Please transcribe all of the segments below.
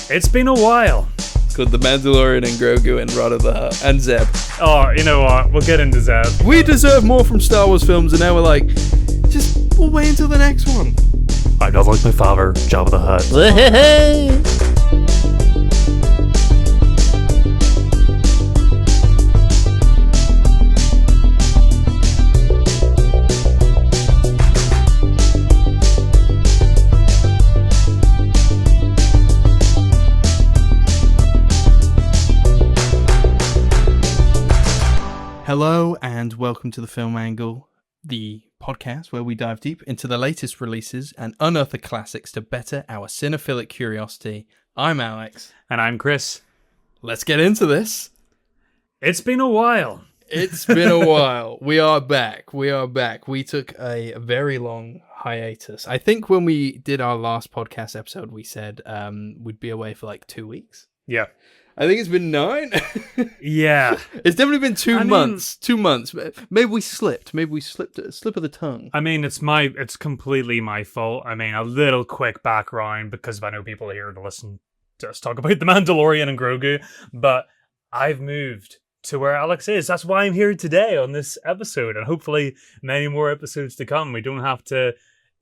It's been a while. It's called The Mandalorian and Grogu and Rod of the Hutt and Zeb. Oh, you know what? We'll get into Zeb. We deserve more from Star Wars films, and now we're like, we'll wait until the next one. I'm not like my father, Jabba the Hutt. Hello and welcome to the Film Angle, the podcast where we dive deep into the latest releases and unearth the classics to better our cinephilic curiosity. I'm Alex. And I'm Kris. Let's get into this. It's been a while. It's been a while. We are back. We took a very long hiatus. I think when we did our last podcast episode, we said we'd be away for like 2 weeks. Yeah. I think it's been 9. Yeah. It's definitely been 2 months. 2 months. Maybe we slipped. A slip of the tongue. I mean, it's completely my fault. I mean, a little quick background because I know people are here to listen to us talk about The Mandalorian and Grogu, but I've moved to where Alex is. That's why I'm here today on this episode, and hopefully many more episodes to come. We don't have to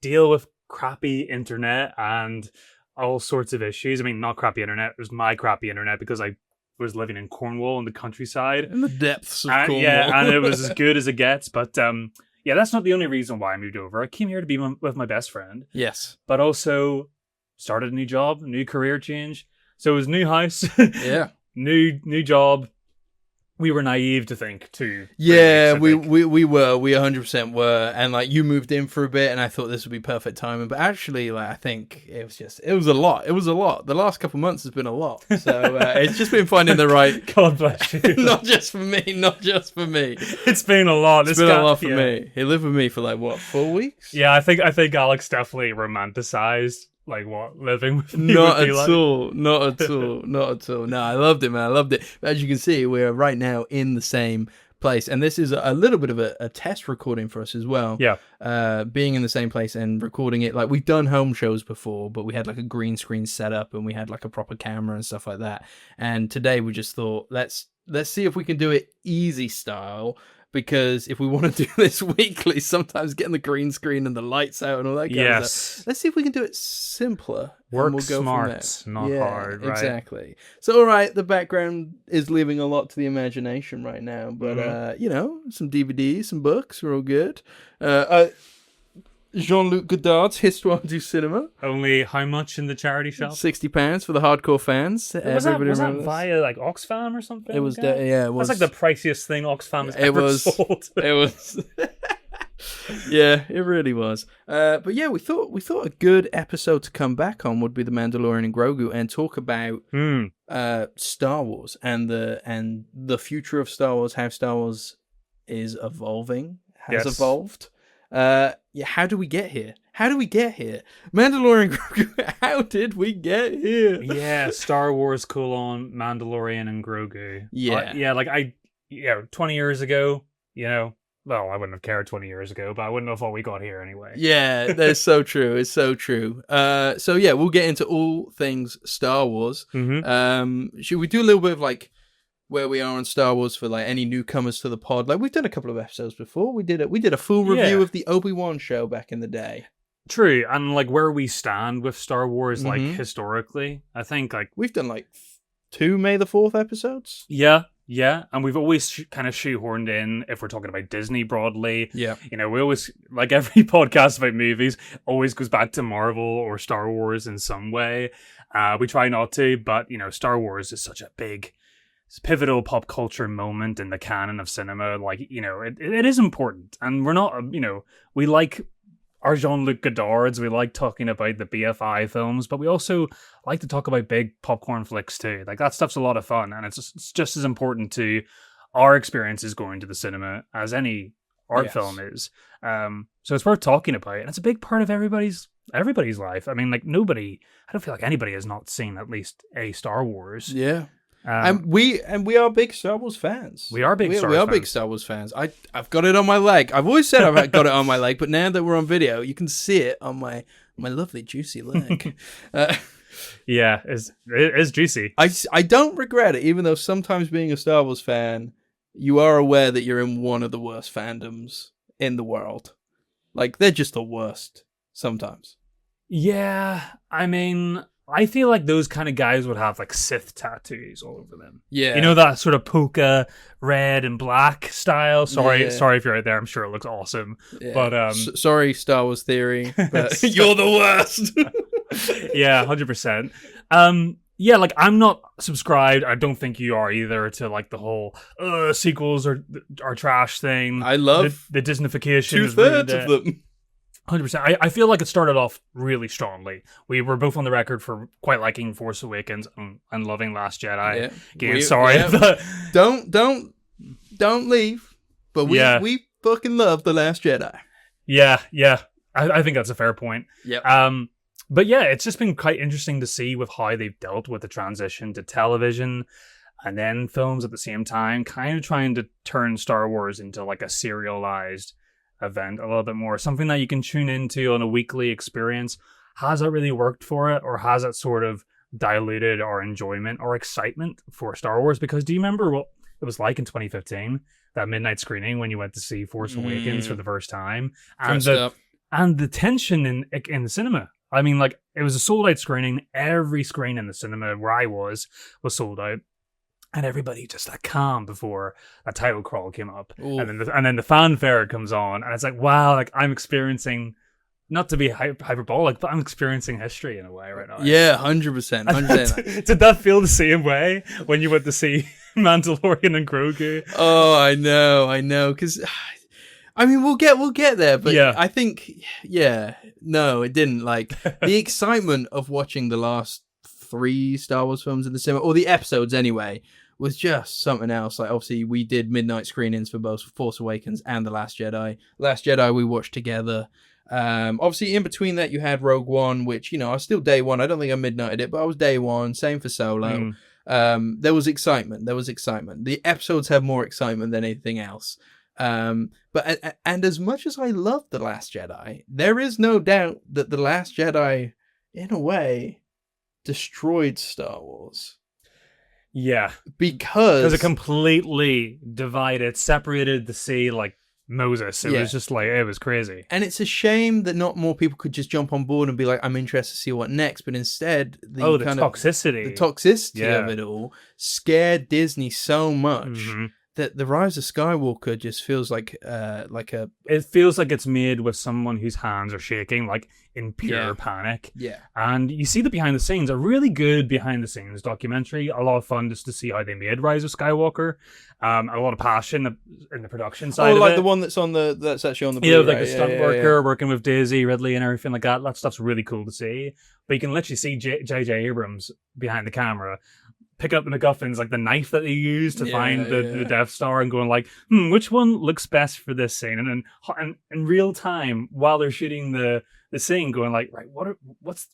deal with crappy internet and all sorts of issues. I mean, not crappy internet. It was my crappy internet because I was living in Cornwall in the countryside. In the depths of Cornwall. Yeah, and it was as good as it gets. But yeah, that's not the only reason why I moved over. I came here to be with my best friend. Yes. But also started a new job, new career change. So it was new house. Yeah. New job. We were naive to think too. Yeah, we 100% were, and like you moved in for a bit, and I thought this would be perfect timing, but actually, like I think it was a lot. The last couple of months has been a lot, so it's just been finding the right. God bless you. Not just for me. It's been a lot. It's been a lot for me. He lived with me for like what, 4 weeks? Yeah, I think Alex definitely romanticized. Like what living with me not would be at like. all. Not at all. No, I loved it, man. I loved it. But as you can see, we're right now in the same place, and this is a little bit of a test recording for us as well. Yeah. Being in the same place and recording it, like we've done home shows before, but we had like a green screen setup and we had like a proper camera and stuff like that. And today we just thought, let's see if we can do it easy style. Because if we want to do this weekly, sometimes getting the green screen and the lights out and all that kind of stuff. Let's see if we can do it simpler. Work and we'll go smart, from not hard, right? Exactly. So, all right, the background is leaving a lot to the imagination right now. But, you know, some DVDs, some books, we're all good. Jean-Luc Godard's Histoire du Cinéma. Only how much in the charity shop? £60 for the hardcore fans. Was that via like Oxfam or something? It was, yeah. It was. That's like the priciest thing Oxfam has ever sold. It was. Yeah, it really was. But yeah, we thought a good episode to come back on would be The Mandalorian and Grogu and talk about Star Wars and the future of Star Wars, how Star Wars is evolving, has evolved. Yeah, how do we get here? Mandalorian Grogu, how did we get here? Yeah, Star Wars : Mandalorian and Grogu. Yeah. 20 years ago, you know, well, I wouldn't have cared 20 years ago, but I wouldn't have thought we got here anyway. Yeah, that's so true. It's so true. So yeah, we'll get into all things Star Wars. Mm-hmm. Should we do a little bit of like where we are on Star Wars for like any newcomers to the pod? Like we've done a couple of episodes before. We did a full review of the Obi-Wan show back in the day. True, and like where we stand with Star Wars, like historically, I think like we've done like 2 May the 4th episodes. Yeah, and we've always kind of shoehorned in if we're talking about Disney broadly. Yeah, you know, we always like every podcast about movies always goes back to Marvel or Star Wars in some way. We try not to, but you know, Star Wars is such a big, pivotal pop culture moment in the canon of cinema. Like, you know, it is important, and we're not, you know, we like our Jean-Luc Godards, we like talking about the BFI films, but we also like to talk about big popcorn flicks too. Like that stuff's a lot of fun, and it's just as important to our experiences going to the cinema as any art film is. So it's worth talking about, and it's a big part of everybody's life. I mean, like I don't feel like anybody has not seen at least a Star Wars. Yeah. And we are big Star Wars fans. We are big Star Wars fans. I've got it on my leg. I've always said I've got it on my leg, but now that we're on video, you can see it on my lovely juicy leg. Yeah, it's juicy. I don't regret it, even though sometimes being a Star Wars fan, you are aware that you're in one of the worst fandoms in the world. Like, they're just the worst sometimes. Yeah, I mean, I feel like those kind of guys would have like Sith tattoos all over them. Yeah. You know, that sort of polka red and black style. Sorry if you're out there. I'm sure it looks awesome. Yeah. But sorry, Star Wars Theory, but you're the worst. Yeah, 100%. Yeah, like, I'm not subscribed. I don't think you are either to like the whole sequels are trash thing. I love the Disneyfication. 2/3 of them. 100%. I feel like it started off really strongly. We were both on the record for quite liking Force Awakens and loving Last Jedi. Yeah. Again, sorry. Yeah. Don't leave. But we fucking love The Last Jedi. Yeah. I think that's a fair point. Yeah. But yeah, it's just been quite interesting to see with how they've dealt with the transition to television and then films at the same time, kind of trying to turn Star Wars into like a serialized event a little bit more, something that you can tune into on a weekly experience. Has it really worked for it, or has it sort of diluted our enjoyment or excitement for Star Wars? Because do you remember what it was like in 2015, that midnight screening when you went to see Force Awakens for the first time, and the tension in the cinema? I mean, like, it was a sold out screening. Every screen in the cinema where I was sold out. And everybody just like calm before a title crawl came up. Ooh. And then the fanfare comes on, and it's like, wow, like, I'm experiencing, not to be hyperbolic, but I'm experiencing history in a way right now. Yeah, 100%. 100%. Did that feel the same way when you went to see Mandalorian and Grogu? Oh, I know. Because, I mean, we'll get there, but yeah. I think, no, it didn't. Like, the excitement of watching the last 3 Star Wars films in the cinema, or the episodes anyway, was just something else. Like, obviously, we did midnight screenings for both Force Awakens and The Last Jedi. Last Jedi we watched together. Obviously, in between that, you had Rogue One, which, you know, I was still day one. I don't think I midnighted it, but I was day one. Same for Solo. There was excitement. The episodes have more excitement than anything else. But as much as I love The Last Jedi, there is no doubt that The Last Jedi, in a way, destroyed Star Wars. Yeah. Because it completely separated the sea like Moses. It was just like, it was crazy. And it's a shame that not more people could just jump on board and be like, I'm interested to see what next. But instead, the toxicity of it all scared Disney so much that The Rise of Skywalker just feels like it feels like it's made with someone whose hands are shaking, like in pure panic. Yeah. And you see the behind the scenes, a really good behind the scenes documentary. A lot of fun just to see how they made Rise of Skywalker. A lot of passion in the production side of it. Oh, like the one that's actually on the Blu-ray. Yeah, like a stunt worker working with Daisy Ridley and everything like that. That stuff's really cool to see. But you can literally see J.J. Abrams behind the camera pick up the MacGuffins, like the knife that they used to find the Death Star, and going like, which one looks best for this scene? And then in real time, while they're shooting the scene, going like, right, what are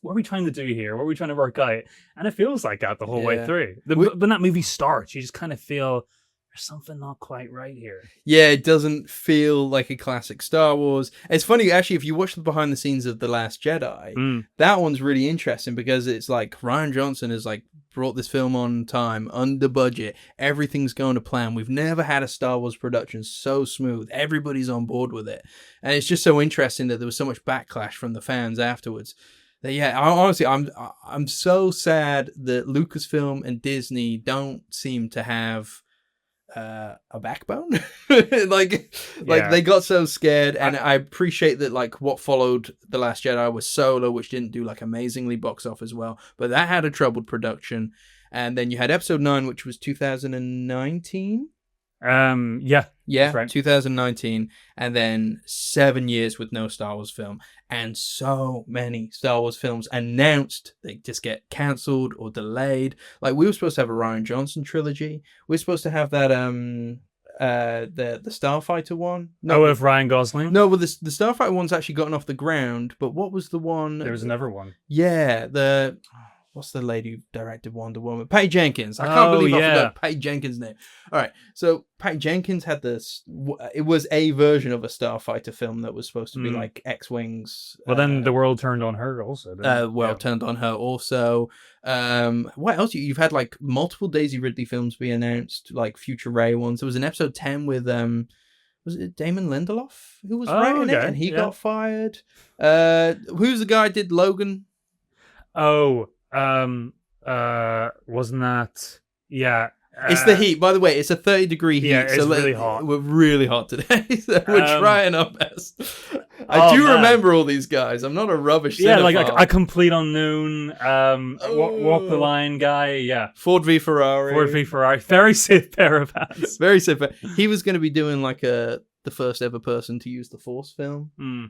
we trying to do here? What are we trying to work out? And it feels like that the whole way through. When that movie starts, you just kind of feel there's something not quite right here. Yeah, it doesn't feel like a classic Star Wars. It's funny, actually, if you watch the behind the scenes of The Last Jedi, that one's really interesting because it's like Rian Johnson is like brought this film on time, under budget. Everything's going to plan. We've never had a Star Wars production so smooth. Everybody's on board with it. And it's just so interesting that there was so much backlash from the fans afterwards. That, honestly, I'm so sad that Lucasfilm and Disney don't seem to have a backbone. like they got so scared, and I appreciate that like what followed The Last Jedi was Solo, which didn't do like amazingly box office well, but that had a troubled production. And then you had Episode 9, which was 2019. Yeah, right. 2019, and then 7 years with no Star Wars film, and so many Star Wars films announced they just get cancelled or delayed. Like, we were supposed to have a Rian Johnson trilogy. We were supposed to have that the Starfighter one. No, with Ryan Gosling. No, well, the Starfighter one's actually gotten off the ground. But what was the one? There was another one. Yeah, what's the lady who directed Wonder Woman? Patty Jenkins. I can't believe I forgot Patty Jenkins' name. All right, so Patty Jenkins had this. It was a version of a Starfighter film that was supposed to be like X-wings. Well, then the world turned on her also. Turned on her also. What else? You've had like multiple Daisy Ridley films be announced, like Future Ray ones. There was an episode 10 with was it Damon Lindelof who was writing it, and he got fired. Who's the guy who did Logan? Wasn't that? Yeah. It's the heat. By the way, it's a 30-degree heat. Yeah, it's really hot. We're really hot today. So we're trying our best. I do remember all these guys. I'm not a rubbish cinephile. Yeah, like a complete unknown walk the line guy. Yeah. Ford v Ferrari. Very safe pair of hands. Very safe. He was going to be doing like the first ever person to use the Force film.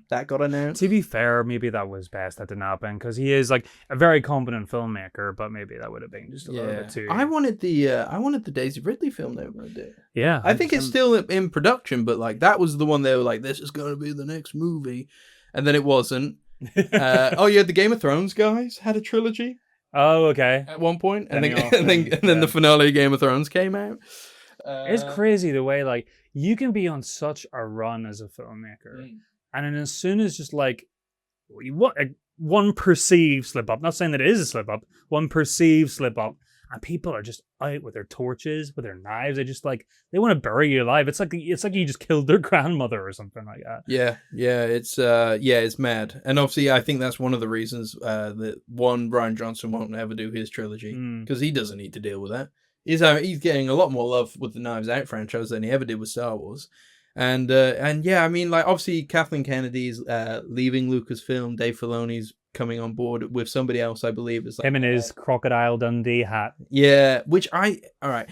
That got announced. To be fair, maybe that was best that didn't happen, because he is like a very competent filmmaker, but maybe that would have been just a little bit too. I wanted the Daisy Ridley film they were going to do. Yeah. I think it's still in production, but like that was the one they were like, this is going to be the next movie. And then it wasn't. You had the Game of Thrones guys had a trilogy. Oh, okay. At one point. And then the finale of Game of Thrones came out. It's crazy the way like you can be on such a run as a filmmaker, and then as soon as just like one perceived slip up, not saying that it is a slip up, one perceived slip up, and people are just out with their torches, with their knives. They just like they want to bury you alive. It's like you just killed their grandmother or something like that. Yeah, it's mad. And obviously, I think that's one of the reasons that Bryan Johnson won't ever do his trilogy, because he doesn't need to deal with that. He's getting a lot more love with the Knives Out franchise than he ever did with Star Wars. And yeah, I mean, like, obviously Kathleen Kennedy's leaving Lucasfilm. Dave Filoni's coming on board with somebody else, I believe. Is like, him in his Crocodile Dundee hat. Yeah, all right.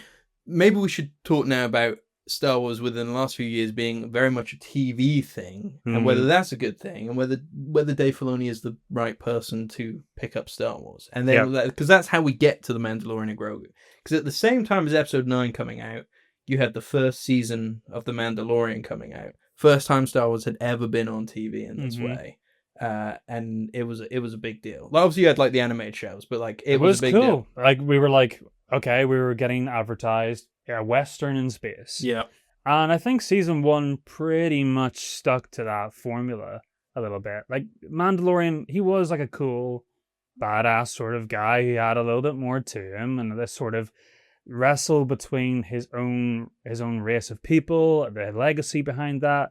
Maybe we should talk now about Star Wars within the last few years being very much a TV thing, and whether that's a good thing, and whether Dave Filoni is the right person to pick up Star Wars. And then, because that's how we get to The Mandalorian and Grogu. Because at the same time as Episode 9 coming out, you had the first season of The Mandalorian coming out. First time Star Wars had ever been on TV in this way. And it was a big deal. Like, obviously you had like the animated shows, but like it was a big deal. Like we were like, okay, we were getting advertised a Western in space. Yeah. And I think season 1 pretty much stuck to that formula a little bit. Like Mandalorian, he was like a cool, badass sort of guy. He had a little bit more to him, and this sort of wrestle between his own race of people, the legacy behind that,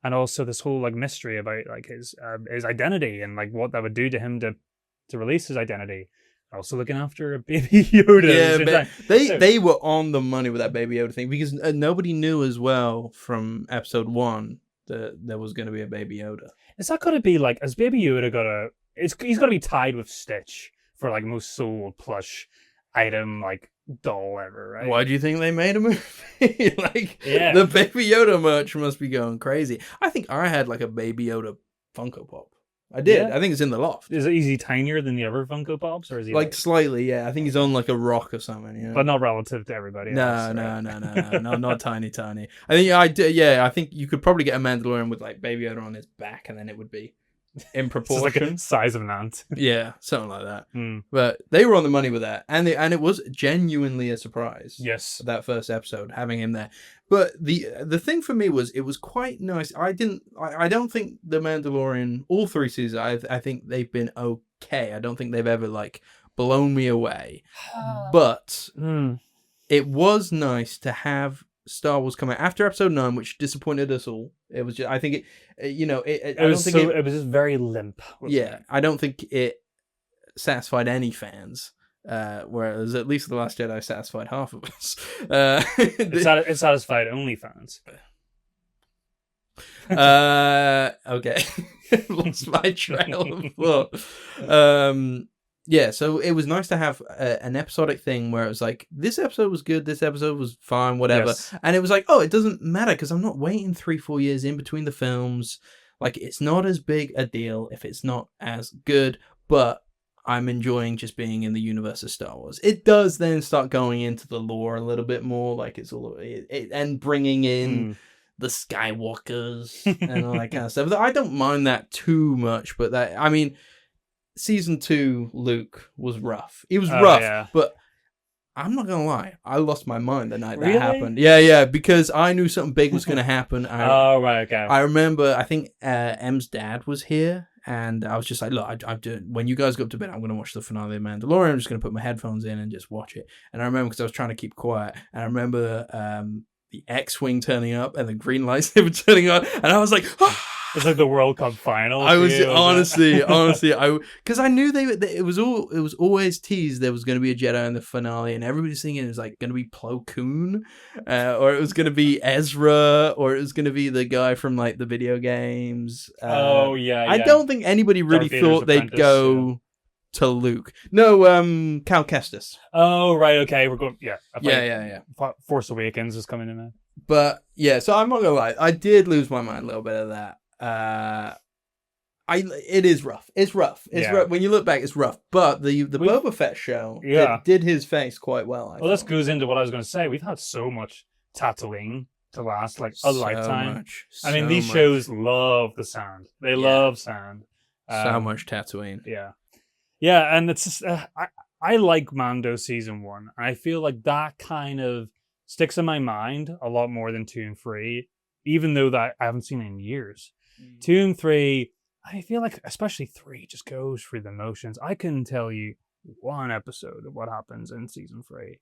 and also this whole like mystery about like his identity and like what that would do to him to release his identity. Also looking after a baby Yoda. Yeah, they were on the money with that baby Yoda thing, because nobody knew as well from episode 1 that there was going to be a baby Yoda. Is that going to be like, as baby Yoda he's got to be tied with Stitch for like most sold plush item like doll ever, right? Why do you think they made a movie? The baby Yoda merch must be going crazy. I think I had like a baby Yoda Funko Pop. I did. Yeah. I think it's in the loft. Is he tinier than the other Funko Pops, or is he like slightly? Yeah, I think he's on like a rock or something. You know? But not relative to everybody else. No, not tiny. I think you could probably get a Mandalorian with like baby Yoda on his back, and then it would be in proportion. It's like a size of an ant. Yeah, something like that. But they were on the money with that, and it was genuinely a surprise. Yes, that first episode having him there. But the thing for me was it was quite nice. I don't think The Mandalorian, all 3 seasons, I think they've been okay. I don't think they've ever like blown me away. But it was nice to have Star Wars come out after episode 9, which disappointed us all. It was just, I think it was just very limp. Yeah, I don't think it satisfied any fans. Whereas at least The Last Jedi satisfied half of us. It satisfied only fans. Okay. Lost my trail of thought. Yeah, so it was nice to have an episodic thing where it was like, this episode was good, this episode was fine, whatever. Yes. And it was like, oh, it doesn't matter because I'm not waiting 3-4 years in between the films. Like, it's not as big a deal if it's not as good, but I'm enjoying just being in the universe of Star Wars. It does then start going into the lore a little bit more, like it's all and bringing in the Skywalkers and all that kind of stuff. I don't mind that too much, but that, I mean, season 2 Luke was rough. He was rough, yeah. but I'm not gonna lie, I lost my mind the night Really? that happened. Yeah, because I knew something big was gonna happen. Oh, right, okay. I remember, I think M's dad was here, and I was just like, look, I'm doing, when you guys go up to bed, I'm gonna watch the finale of Mandalorian. I'm just gonna put my headphones in and just watch it. And I remember, because I was trying to keep quiet, and I remember the X-Wing turning up and the green lightsaber turning on, and I was like, ah! It's like the World Cup final. I was honestly, because I knew it was always teased there was going to be a Jedi in the finale, and everybody's thinking it was like going to be Plo Koon, or it was going to be Ezra, or it was going to be the guy from like the video games. Yeah. I don't think anybody really thought they'd go to Luke. No, Cal Kestis. Oh, right, okay. We're going. Yeah. Yeah. Force Awakens is coming in there. But yeah, so I'm not gonna lie, I did lose my mind a little bit of that. It is rough. It's rough. Rough. When you look back, it's rough. But the Boba Fett show did his face quite well. Well, this goes into what I was going to say. We've had so much Tatooine to last like a lifetime. I mean, these shows love the sand. They love sand. So much Tatooine. Yeah, and it's just, I like Mando season 1. I feel like that kind of sticks in my mind a lot more than 2 and 3, even though that I haven't seen it in years. 2 and 3, I feel like, especially 3, just goes through the motions. I couldn't tell you one episode of what happens in season 3.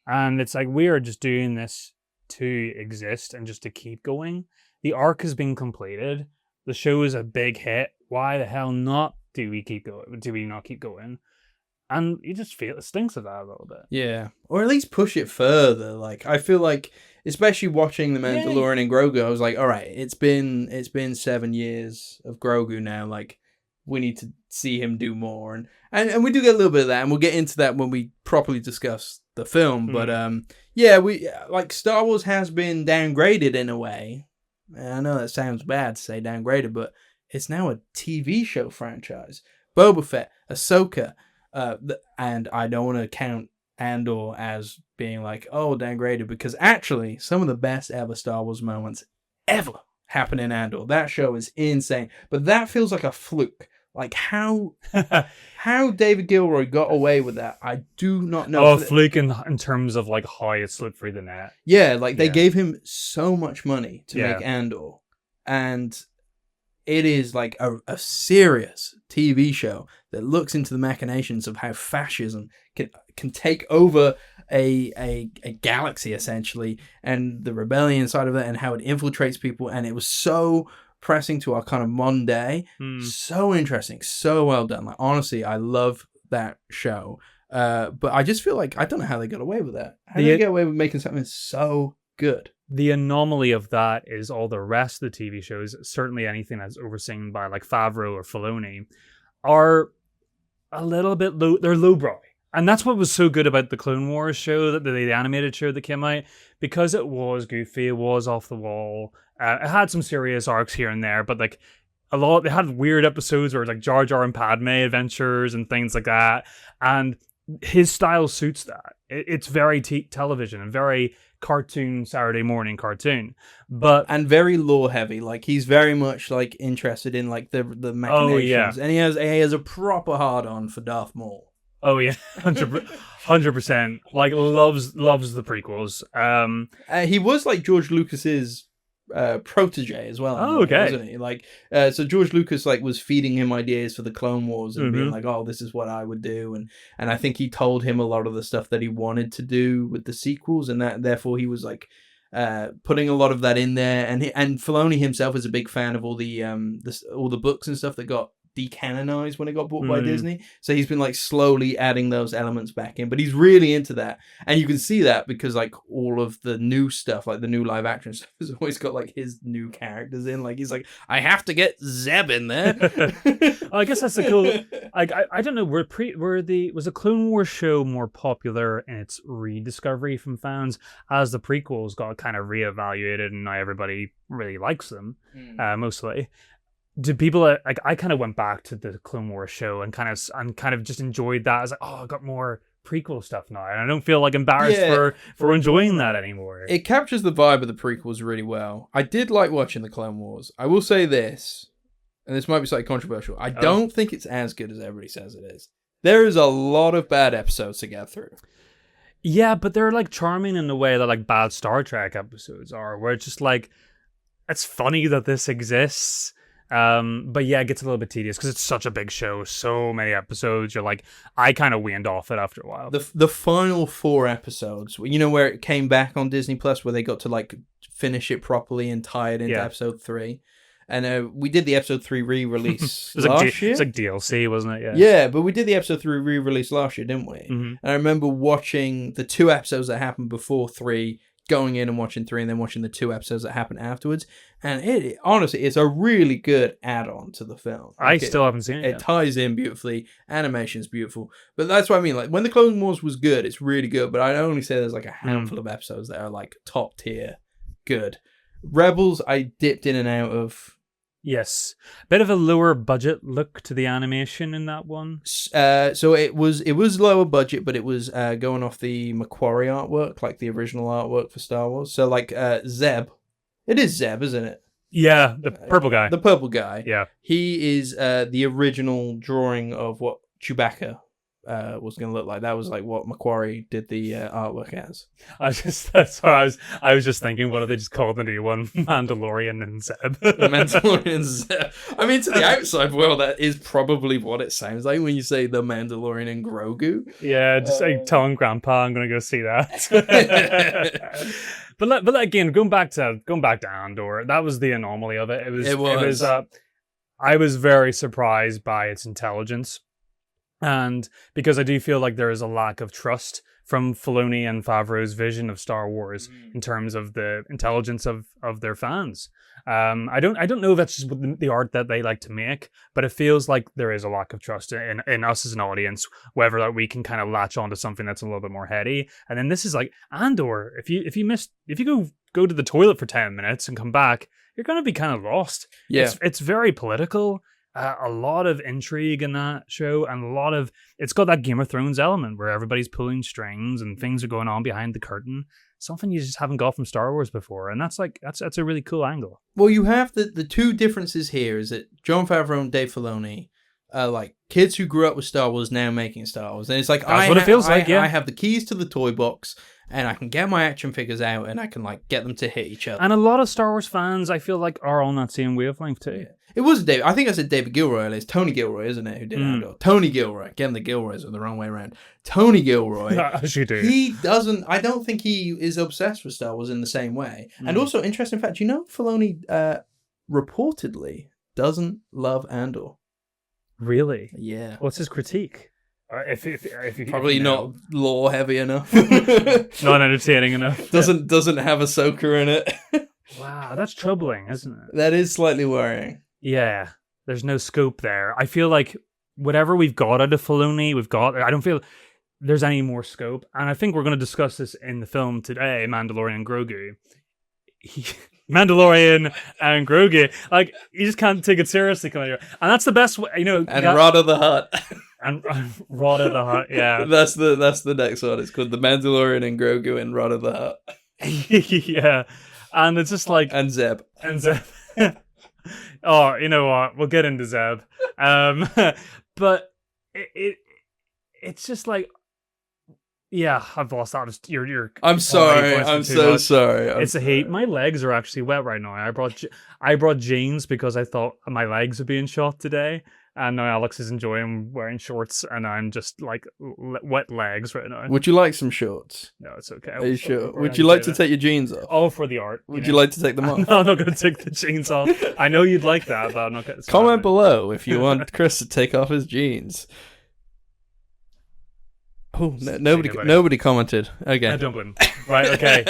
And it's like, we are just doing this to exist and just to keep going. The arc has been completed. The show is a big hit. Why the hell not do we keep going? Do we not keep going? And you just feel it stinks of that a little bit. Yeah. Or at least push it further. Like, I feel like, especially watching The Mandalorian and Grogu, I was like, all right, it's been 7 years of Grogu now. Like, we need to see him do more. And we do get a little bit of that, and we'll get into that when we properly discuss the film. But we like, Star Wars has been downgraded in a way. I know that sounds bad to say downgraded, but it's now a TV show franchise. Boba Fett, Ahsoka, and I don't want to count Andor as being like, oh, downgraded, because actually some of the best ever Star Wars moments ever happen in Andor. That show is insane, but that feels like a fluke. Like, how David Gilroy got away with that, I do not know. Oh, fluke in terms of like how it slipped through the net. Yeah, like they gave him so much money to make Andor, and it is like a serious TV show that looks into the machinations of how fascism can take over a galaxy, essentially, and the rebellion side of it, and how it infiltrates people. And it was so pressing to our kind of modern day. So interesting, so well done. Like, honestly, I love that show. But I just feel like I don't know how they got away with that. How did they get away with making something so good? The anomaly of that is all the rest of the TV shows, certainly anything that's overseen by like Favreau or Filoni, are a little bit low. They're lowbrow. And that's what was so good about the Clone Wars show, the animated show that came out, because it was goofy, it was off the wall. It had some serious arcs here and there, but like they had weird episodes where it was like Jar Jar and Padme adventures and things like that. And his style suits that. It's very television and very cartoon, Saturday morning cartoon, and very lore heavy. Like, he's very much like interested in like the machinations, and he has a proper hard on for Darth Maul. Oh yeah, 100%. Like, loves the prequels. He was like George Lucas's protege as well. Oh, okay. Wasn't he? Like, so George Lucas like was feeding him ideas for the Clone Wars and being like, oh, this is what I would do, and I think he told him a lot of the stuff that he wanted to do with the sequels, and that therefore he was like putting a lot of that in there. And Filoni himself is a big fan of all the books and stuff that got decanonized when it got bought by Disney, so he's been like slowly adding those elements back in, but he's really into that, and you can see that because like all of the new stuff, like the new live action stuff, has always got like his new characters in. Like, he's like, I have to get Zeb in there. I guess that's a cool. I don't know. Was the Clone Wars show more popular in its rediscovery from fans as the prequels got kind of reevaluated and now everybody really likes them mostly? Do people like? I kind of went back to the Clone Wars show and kind of just enjoyed that. I was like, oh, I got more prequel stuff now, and I don't feel like embarrassed for enjoying that anymore. It captures the vibe of the prequels really well. I did like watching the Clone Wars. I will say this: and this might be slightly controversial, I don't think it's as good as everybody says it is. There is a lot of bad episodes to get through. Yeah, but they're like charming in the way that like bad Star Trek episodes are, where it's just like, it's funny that this exists. But yeah, it gets a little bit tedious because it's such a big show, so many episodes. You're like, I kind of weaned off it after a while. The final 4 episodes, you know, where it came back on Disney Plus, where they got to like finish it properly and tie it into episode 3. And we did the episode 3 re-release last year. It's like DLC, wasn't it? Yeah, but we did the episode 3 re-release last year, didn't we? Mm-hmm. And I remember watching the 2 episodes that happened before 3, going in and watching 3, and then watching the 2 episodes that happened afterwards. And it honestly, it's a really good add-on to the film. I still haven't seen it yet. It ties in beautifully. Animation's beautiful. But that's what I mean. Like, when the Clone Wars was good, it's really good. But I only say there's like a handful of episodes that are like top tier good. Rebels, I dipped in and out of. Yes, bit of a lower budget look to the animation in that one. So it was lower budget, but it was going off the Macquarie artwork, like the original artwork for Star Wars. So like Zeb, it is Zeb, isn't it? Yeah, the purple guy. The purple guy. Yeah, he is the original drawing of what Chewbacca was going to look like. That was like what Macquarie did the artwork as. I was just thinking, what if they just called the new one Mandalorian and Zeb? Mandalorian and Zeb. I mean, to the outside world, that is probably what it sounds like when you say the Mandalorian and Grogu. Yeah, just like telling Grandpa I'm going to go see that. But again, going back to Andor, that was the anomaly of it. It was. I was very surprised by its intelligence. And because I do feel like there is a lack of trust from Filoni and Favreau's vision of Star Wars in terms of the intelligence of their fans. I don't know if that's just the art that they like to make, but it feels like there is a lack of trust in us as an audience, whether that we can kind of latch onto something that's a little bit more heady. And then this is like Andor. If you go to the toilet for 10 minutes and come back, you're going to be kind of lost. Yeah, it's very political. A lot of intrigue in that show, and it's got that Game of Thrones element where everybody's pulling strings and things are going on behind the curtain. Something you just haven't got from Star Wars before, and that's a really cool angle. Well, you have the two differences here is that Jon Favreau and Dave Filoni are like kids who grew up with Star Wars now making Star Wars, and it's like that's what it feels like. Yeah, I have the keys to the toy box, and I can get my action figures out, and I can like get them to hit each other. And a lot of Star Wars fans, I feel like, are on that same wavelength too. Yeah. It was Dave. I think I said David Gilroy earlier. It's Tony Gilroy, isn't it? Who did Andor? Tony Gilroy. Again, the Gilroys are the wrong way around. Tony Gilroy. As you do. He doesn't. I don't think he is obsessed with Star Wars in the same way. And also, interesting fact. You know, Filoni reportedly doesn't love Andor. Really? Yeah. What's his critique? If you probably not lore heavy enough. Not entertaining enough. Doesn't have Ahsoka in it. Wow, that's troubling, isn't it? That is slightly worrying. Yeah, there's no scope there. I feel like whatever we've got out of Filoni, I don't feel there's any more scope. And I think we're going to discuss this in the film today, Mandalorian and Grogu. Mandalorian and Grogu. Like, you just can't take it seriously coming here. And that's the best way, you know. And Rod of the Hutt. And Rod of the Hutt, yeah. That's the next one. It's called The Mandalorian and Grogu and Rod of the Hutt. Yeah. And it's just like... And Zeb. Oh, you know what? We'll get into Zeb. But it's just like... Yeah, I've lost that. I'm sorry. I'm so sorry. It's a hate. My legs are actually wet right now. I brought jeans because I thought my legs were being shot today. And now Alex is enjoying wearing shorts, and I'm just like wet legs right now. Would you like some shorts? No, it's okay. Are you sure? Would you like to take your jeans off? Oh, for the art. Would you like to take them off? No, I'm not going to take the jeans off. I know you'd like that, but I'm not going to. Comment below if you want Kris to take off his jeans. Oh, nobody commented. Okay. I don't blame. Right, okay.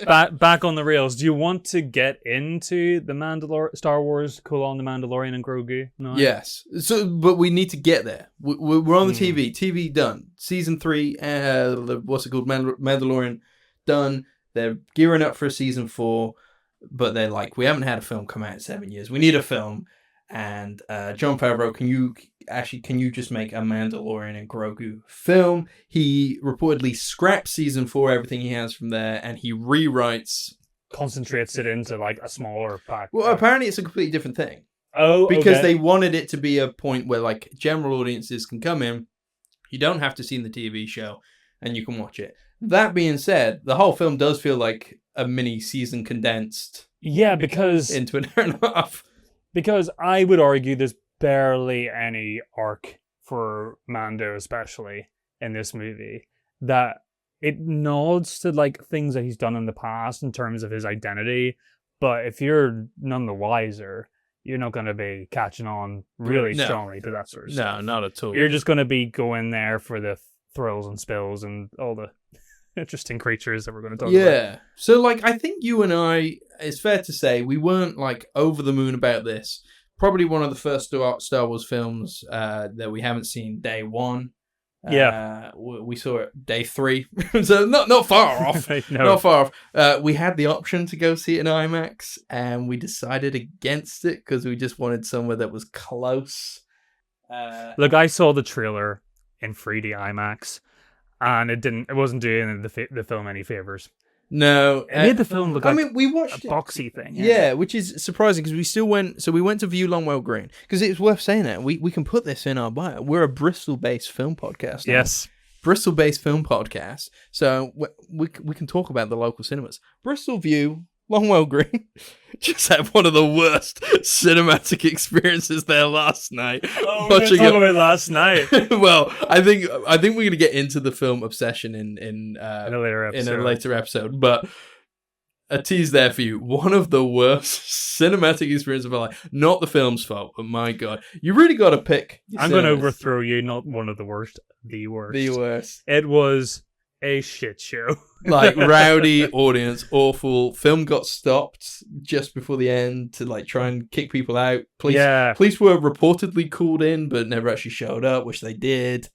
Back on the rails. Do you want to get into the Star Wars, the Mandalorian and Grogu? No? Yes. So, but we need to get there. We're on the TV. TV done. Season 3, what's it called? Mandalorian done. They're gearing up for a season 4, but they're like, we haven't had a film come out in 7 years. We need a film. And Jon Favreau, can you just make a Mandalorian and Grogu film? He reportedly scraps season 4, everything he has from there, and he rewrites, concentrates it into like a smaller pack. Well, apparently it's a completely different thing. Oh, because okay. they wanted it to be a point where like general audiences can come in. You don't have to see the TV show, and you can watch it. That being said, the whole film does feel like a mini season condensed. Yeah, because into an hour and a half. Because I would argue there's barely any arc for Mando, especially in this movie, that it nods to like things that he's done in the past in terms of his identity. But if you're none the wiser, you're not going to be catching on really strongly to that sort of stuff. No, not at all. You're just going to be going there for the thrills and spills and all the interesting creatures that we're going to talk about. Yeah. So, like, I think you and I, it's fair to say, we weren't, like, over the moon about this. Probably one of the first Star Wars films that we haven't seen day one. Yeah. We saw it day 3. So, not far off. No. Not far off. We had the option to go see it in IMAX, and we decided against it because we just wanted somewhere that was close. Look, I saw the trailer in 3D IMAX, and it wasn't doing the film any favors. No, it made the film look like we watched a boxy thing. Yeah, which is surprising because we still went. So we went to view Longwell Green because it's worth saying that we can put this in our bio. We're a Bristol-based film podcast. Now. Yes, Bristol-based film podcast. So we can talk about the local cinemas. Bristol View, Longwell Green. Just had one of the worst cinematic experiences there last night. Oh, we were talking about last night. Well, I think we're gonna get into the film obsession in a later episode. But a tease there for you. One of the worst cinematic experiences of my life. Not the film's fault, but my God, you really got to pick. I'm going to overthrow you. Not one of the worst. The worst. The worst. It was a shit show. Like rowdy audience, awful. Film got stopped just before the end to like try and kick people out. Police were reportedly called in, but never actually showed up, which they did.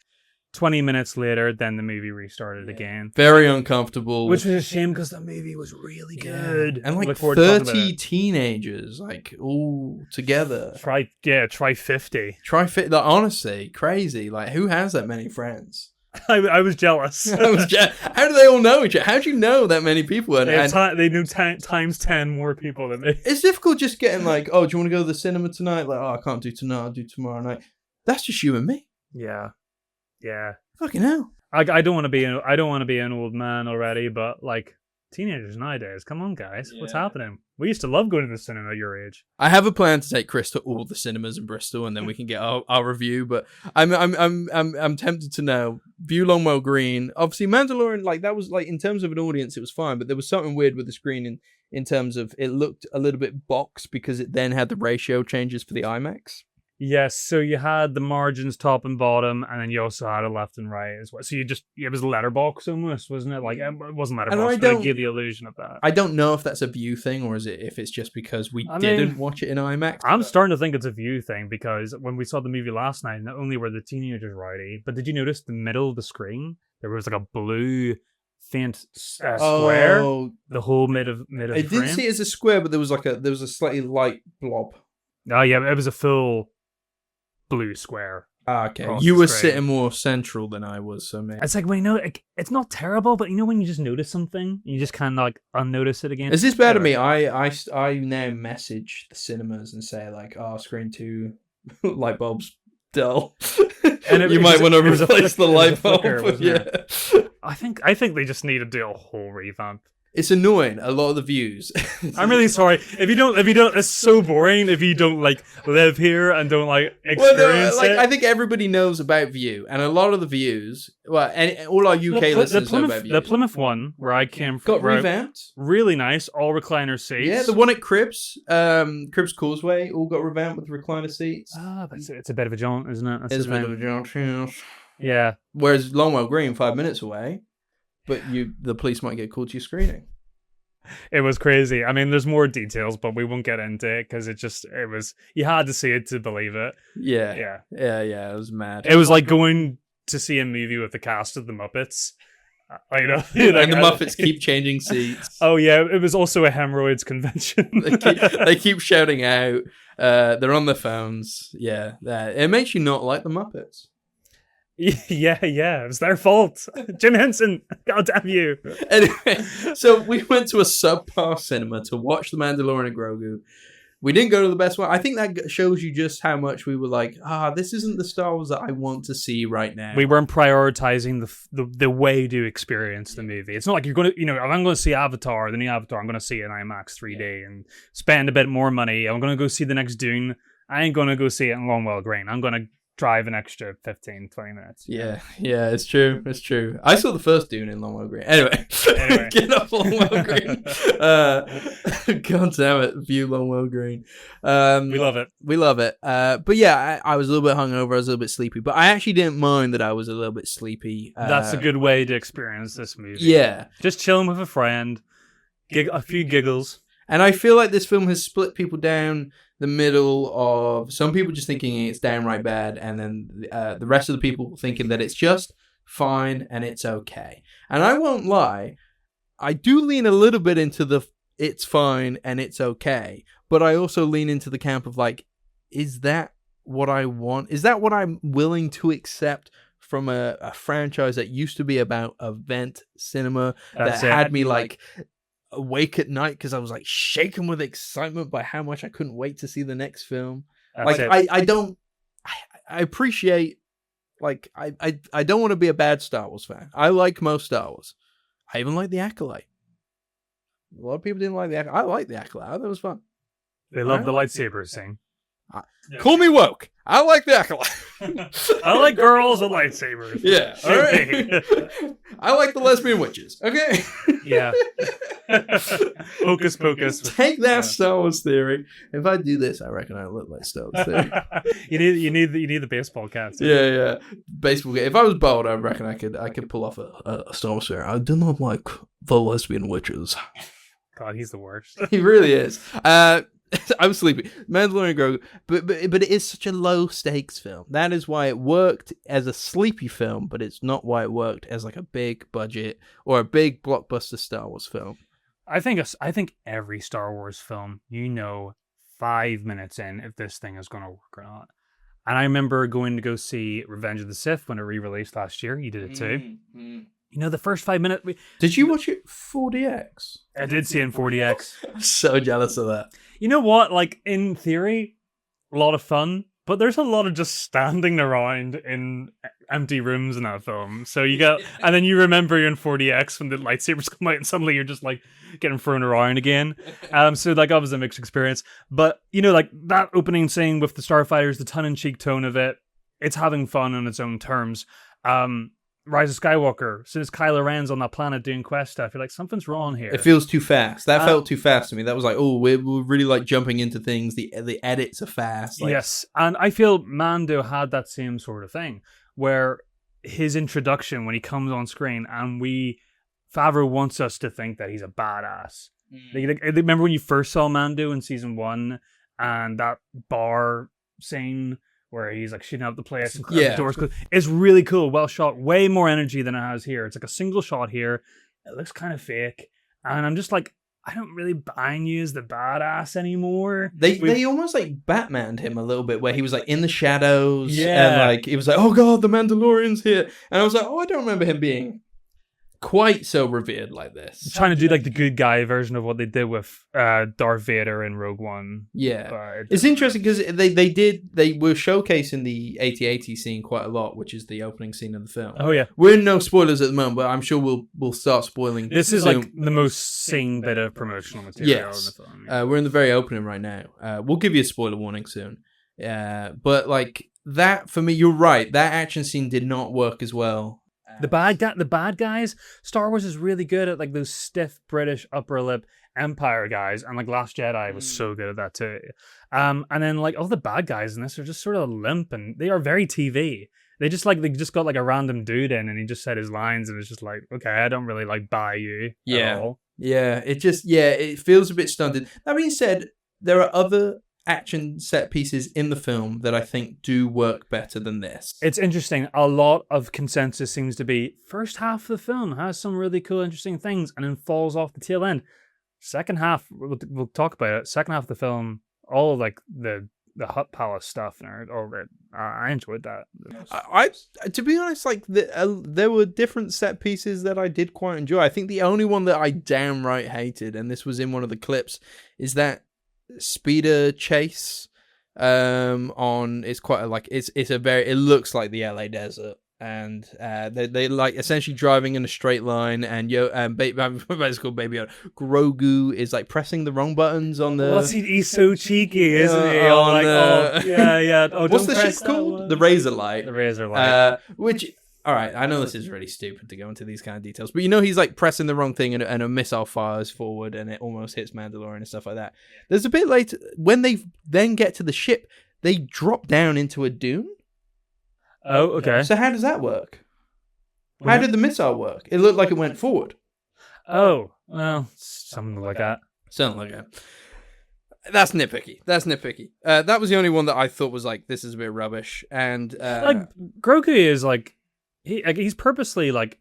20 minutes later, then the movie restarted again. Very uncomfortable. Which was a shame because the movie was really good. And like 30 teenagers, like all together. Try 50. Try 50. Like, honestly, crazy. Like, who has that many friends? I was jealous. How do they all know each other? How do you know that many people? They knew times 10 more people than me. It's difficult just getting like, oh, do you want to go to the cinema tonight? Like, oh, I can't do tonight. I'll do tomorrow night. That's just you and me. Yeah. Fucking hell. I don't want to be an old man already, but like teenagers nowadays, come on, guys, what's happening? We used to love going to the cinema at your age. I have a plan to take Kris to all the cinemas in Bristol, and then we can get our review. But I'm tempted to know. View Longwell Green, obviously Mandalorian. Like that was like in terms of an audience, it was fine, but there was something weird with the screen in terms of it looked a little bit boxed because it then had the ratio changes for the IMAX. Yes, so you had the margins top and bottom, and then you also had a left and right as well. So it was letterbox almost, wasn't it? Like it wasn't letterbox, but it gave the illusion of that. I don't know if that's a view thing or if it's just because we didn't watch it in IMAX. I'm starting to think it's a view thing because when we saw the movie last night, not only were the teenagers rowdy, but did you notice the middle of the screen? There was like a blue faint square. The whole mid of I frame. didn't see it as a square, but there was a slightly light blob. Oh yeah, it was a full blue square. Okay, you were sitting more central than I was, so maybe. It's like it's not terrible, but when you just notice something, you just kind of like unnotice it again. Is this bad to me? I now message the cinemas and say like, oh, screen 2 light bulbs dull, and you might want to replace the light bulb. Yeah, I think they just need to do a whole revamp. It's annoying. A lot of the views. I'm really sorry. If you don't, it's so boring. If you don't like live here and don't like experience it. I think everybody knows about View, and a lot of the views. Well, and all our UK listeners know about View. The Plymouth one, where I came from, got revamped. Really nice, all recliner seats. Yeah, the one at Cribs, Cribs Causeway, all got revamped with recliner seats. It's a bit of a jaunt, isn't it? It's a bit of a jaunt. Yeah. Whereas Longwell Green, 5 minutes away. But the police might get called to your screening. It was crazy. I mean, there's more details, but we won't get into it because you had to see it to believe it. Yeah. It was mad. It was like going to see a movie with the cast of the Muppets. And the Muppets keep changing seats. Oh yeah, it was also a hemorrhoids convention. they keep shouting out. They're on their phones. Yeah, it makes you not like the Muppets. Yeah, it was their fault. Jim Henson, God damn you. Anyway, so we went to a subpar cinema to watch The Mandalorian and Grogu. We didn't go to the best one. I think that shows you just how much we were like, this isn't the Star Wars that I want to see right now. We weren't prioritizing the way to experience the movie. It's not like you're going to, if I'm going to see Avatar, the new Avatar, I'm going to see it in IMAX 3D and spend a bit more money. I'm going to go see the next Dune. I ain't going to go see it in Longwell Green. I'm going to drive an extra 15, 20 minutes. Yeah, it's true. It's true. I saw the first Dune in Longwell Green. Anyway. Get off Longwell Green. God damn it, view Longwell Green. We love it. We love it. But yeah, I was a little bit hungover. I was a little bit sleepy. But I actually didn't mind that I was a little bit sleepy. That's a good way to experience this movie. Yeah. Just chilling with a friend, a few giggles. And I feel like this film has split people down the middle of some people just thinking it's downright bad, and then the rest of the people thinking that it's just fine and it's okay. And I won't lie, I do lean a little bit into the it's fine and it's okay, but I also lean into the camp of like, is that what I want? Is that what I'm willing to accept from a franchise that used to be about event cinema that had me like awake at night because I was like shaken with excitement by how much I couldn't wait to see the next film. I appreciate, like, I don't want to be a bad Star Wars fan. I like most Star Wars. I even like The Acolyte. A lot of people didn't like The Acolyte. I like The Acolyte. I thought it was fun. They love the lightsaber scene. Call me woke. I like The Acolyte. I like girls with lightsabers. Yeah. All right. I like the lesbian witches. Okay. Yeah. Hocus pocus. Take that Star Wars theory. If I do this, I reckon I look like Star Wars theory. you need the baseball cats. Yeah. Baseball. If I was bold, I reckon I could pull off a Star Wars theory. I do not like the lesbian witches. God, he's the worst. He really is. I'm sleepy. Mandalorian Grogu, but it is such a low stakes film. That is why it worked as a sleepy film, but it's not why it worked as like a big budget or a big blockbuster Star Wars film. I think every Star Wars film, 5 minutes in if this thing is going to work or not. And I remember going to go see Revenge of the Sith when it re-released last year. You did it too. Mm-hmm. The first 5 minutes... Did you watch it 4DX? I did see it in 4DX. I'm so jealous of that. You know what? Like, in theory, a lot of fun, but there's a lot of just standing around in empty rooms in that film. So you get... and then you remember you're in 4DX when the lightsabers come out and suddenly you're just, like, getting thrown around again. So, like, that was a mixed experience. But, like, that opening scene with the Starfighters, the tongue-in-cheek tone of it, it's having fun on its own terms. Rise of Skywalker, since Kylo Ren's on that planet doing quest stuff, you're like, something's wrong here. It feels too fast. That felt too fast to me. That was like, we're really like jumping into things. The edits are fast. Like... Yes, and I feel Mando had that same sort of thing, where his introduction, when he comes on screen, and Favreau wants us to think that he's a badass. Like, remember when you first saw Mando in season 1, and that bar scene where he's like shooting up the place and the doors closed. It's really cool, well shot, way more energy than it has here. It's like a single shot here. It looks kind of fake. And I'm just like, I don't really buy you as the badass anymore. They almost like Batmaned him a little bit, where he was like in the shadows. Yeah. And like, he was like, oh God, the Mandalorian's here. And I was like, I don't remember him being quite so revered like this. Trying to do like the good guy version of what they did with Darth Vader in Rogue One. Yeah, it's interesting because they were showcasing the 8080 scene quite a lot, which is the opening scene of the film. Oh yeah, we're in no spoilers at the moment, but I'm sure we'll start spoiling. This is like the most seen bit of promotional material in the film. Yeah. We're in the very opening right now. We'll give you a spoiler warning soon. But like that for me, you're right. That action scene did not work as well. The bad guys, Star Wars is really good at like those stiff British upper lip Empire guys, and like Last Jedi was so good at that too. And then like all the bad guys in this are just sort of limp, and they are very TV. They just got like a random dude in, and he just said his lines, and it's just like, okay, I don't really like buy you at all. Yeah, it feels a bit stunted. That being said, there are other action set pieces in the film that I think do work better than this. It's interesting. A lot of consensus seems to be first half of the film has some really cool, interesting things, and then falls off the tail end. Second half, we'll talk about it. Second half of the film, all of like the Hutt Palace stuff and all that. I enjoyed that. I to be honest, like there were different set pieces that I did quite enjoy. I think the only one that I downright hated, and this was in one of the clips, is that speeder chase. It's quite it looks like the LA desert. And they like essentially driving in a straight line, and basically Baby Yoda, Grogu is like pressing the wrong buttons on the. Well, he's so cheeky, isn't he? Yeah. Oh, what's the shit called? The razor light. The razor light. Which, all right, I know this is really stupid to go into these kind of details, but he's like pressing the wrong thing, and a missile fires forward, and it almost hits Mandalorian and stuff like that. There's a bit later when they then get to the ship, they drop down into a dune. Oh, okay. So how does that work? How did the missile work? It looked like it went forward. Oh, well, something like that. Something like that. That's nitpicky. That was the only one that I thought was like, this is a bit rubbish. And like Grogu is like, he's purposely like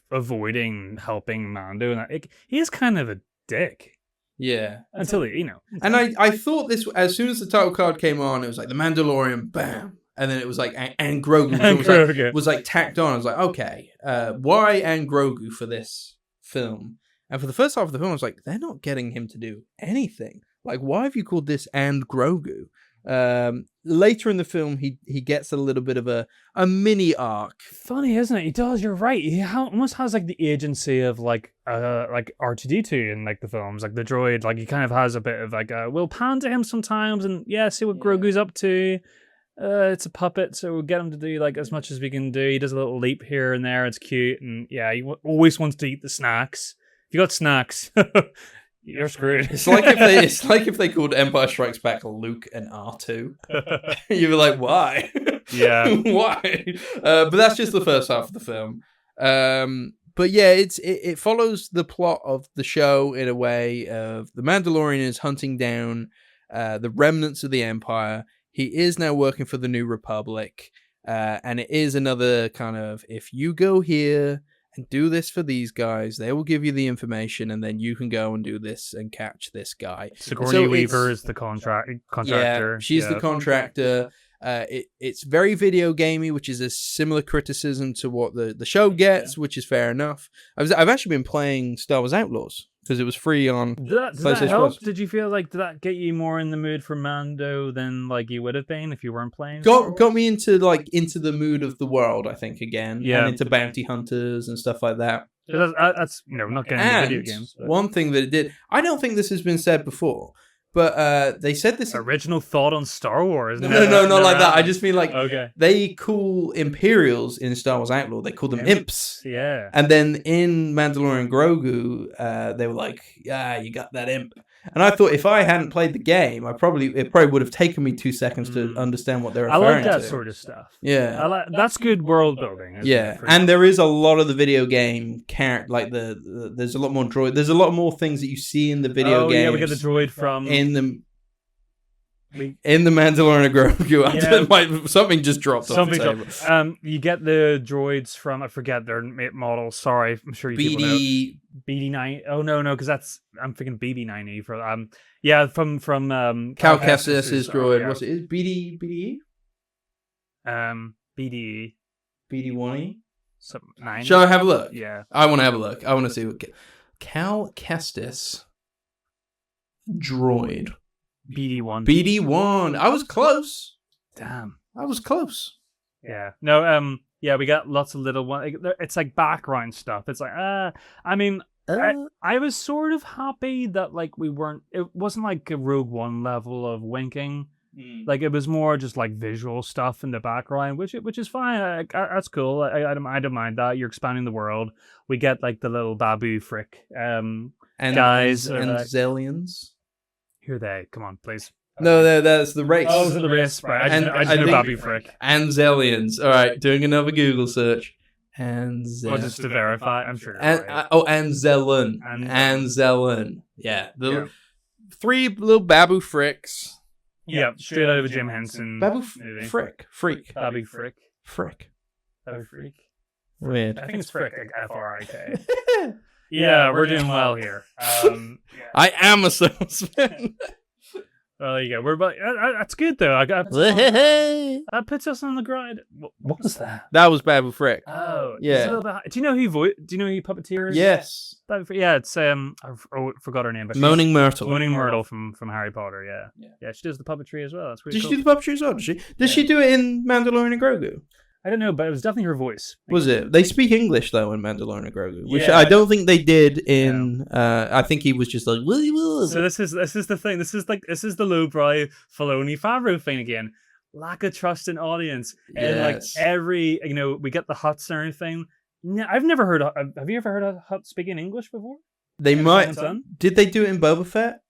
avoiding helping Mando, and he is kind of a dick. Yeah. Until And I thought this, as soon as the title card came on, it was like the Mandalorian, bam. And then it was like, and Grogu was like tacked on. I was like, okay, why and Grogu for this film? And for the first half of the film, I was like, they're not getting him to do anything. Like, why have you called this and Grogu? Later in the film, he gets a little bit of a mini arc. Funny, isn't it? He does. You're right. He almost has like the agency of like R2-D2 in like the films, like the droid. Like he kind of has a bit of like we'll pan to him sometimes and see what Grogu's up to. It's a puppet, so we'll get him to do like as much as we can do. He does a little leap here and there. It's cute, and he always wants to eat the snacks. If you got snacks, you're screwed. It's like if they called Empire Strikes Back Luke and R2. You were like, why? Yeah, why? But that's just the first half of the film. But yeah, it follows the plot of the show in a way of the Mandalorian is hunting down the remnants of the Empire. He is now working for the New Republic, and it is another kind of, if you go here and do this for these guys, they will give you the information, and then you can go and do this and catch this guy. Sigourney Weaver is the contractor. Yeah, she's the contractor. It's very video gamey, which is a similar criticism to what the show gets, which is fair enough. I've actually been playing Star Wars Outlaws because it was free on PlayStation Plus. Did that help? Did you feel like, did that get you more in the mood for Mando than like you would have been if you weren't playing? Got me into the mood of the world, I think, again, and into bounty hunters and stuff like that. That's not getting into video games. But one thing that it did, I don't think this has been said before. But they said this original thought on Star Wars. No, not like that. I just mean like they call Imperials in Star Wars Outlaw. They call them imps. Yeah. And then in Mandalorian Grogu, they were like, you got that imp. And I thought if I hadn't played the game, it probably would have taken me 2 seconds to understand what they're referring to. I like that sort of stuff. Yeah, that's good world building. Yeah, and there is a lot of the video game character, like there's a lot more droid. There's a lot more things that you see in the video game. Yeah, we get the droid from in the Mandalorian and Grogu. Something just dropped off the table. You get the droids from, I forget their models. Sorry, I'm sure you people know. BD9. Oh no, because I'm thinking BB9E for from Cal Kestis' droid. What's it? Is BDE? BDE. BD1E. Nine. Shall I have a look? Yeah, I want to have a look. I want to see what Cal Kestis droid. BD1. BD1. I was close. Damn. I was close. Yeah. No, we got lots of little ones. It's like background stuff. It's like, I mean, I was sort of happy that like it wasn't like a Rogue One level of winking. Like it was more just like visual stuff in the background, which is fine. That's cool. I don't mind that. You're expanding the world. We get like the little Babu Frick and guys and Zelians. Who are they? Come on, please. No, that's the race. Oh, the race, right. I just know Babu Frick. And Zelians. All right, doing another Google search. And just to verify, I'm sure. And Zelen. And Zelen. Yeah. The 3 little Babu Fricks. Yeah, straight out of a Jim Henson Babu movie. Freak. Babu Frick. Babu Freak. Weird. I think it's Frick, like F-R-I-K. Yeah, we're doing well here. I am a salesman. Well, there you go. We're about. That's good though. That puts us on the grind. What was that? That was Babu Frick. Oh, yeah. Do you know who puppeteer is? Yes. Yeah, it's I forgot her name, but Moaning Myrtle. Moaning Myrtle from Harry Potter. Yeah. She does the puppetry as well. That's pretty cool. Did she do the puppetry as well? Did she do it in Mandalorian and Grogu? I don't know, but it was definitely her voice. Was it? They speak English though in Mandalorian and Grogu, which I don't think they did in. I think he was just like. So this is the thing. This is the lowbrow Filoni Favreau thing again. Lack of trust in audience, and like every we get the Hutts and everything. I've never heard. Have you ever heard a Hutt speaking English before? They might. Did they do it in Boba Fett?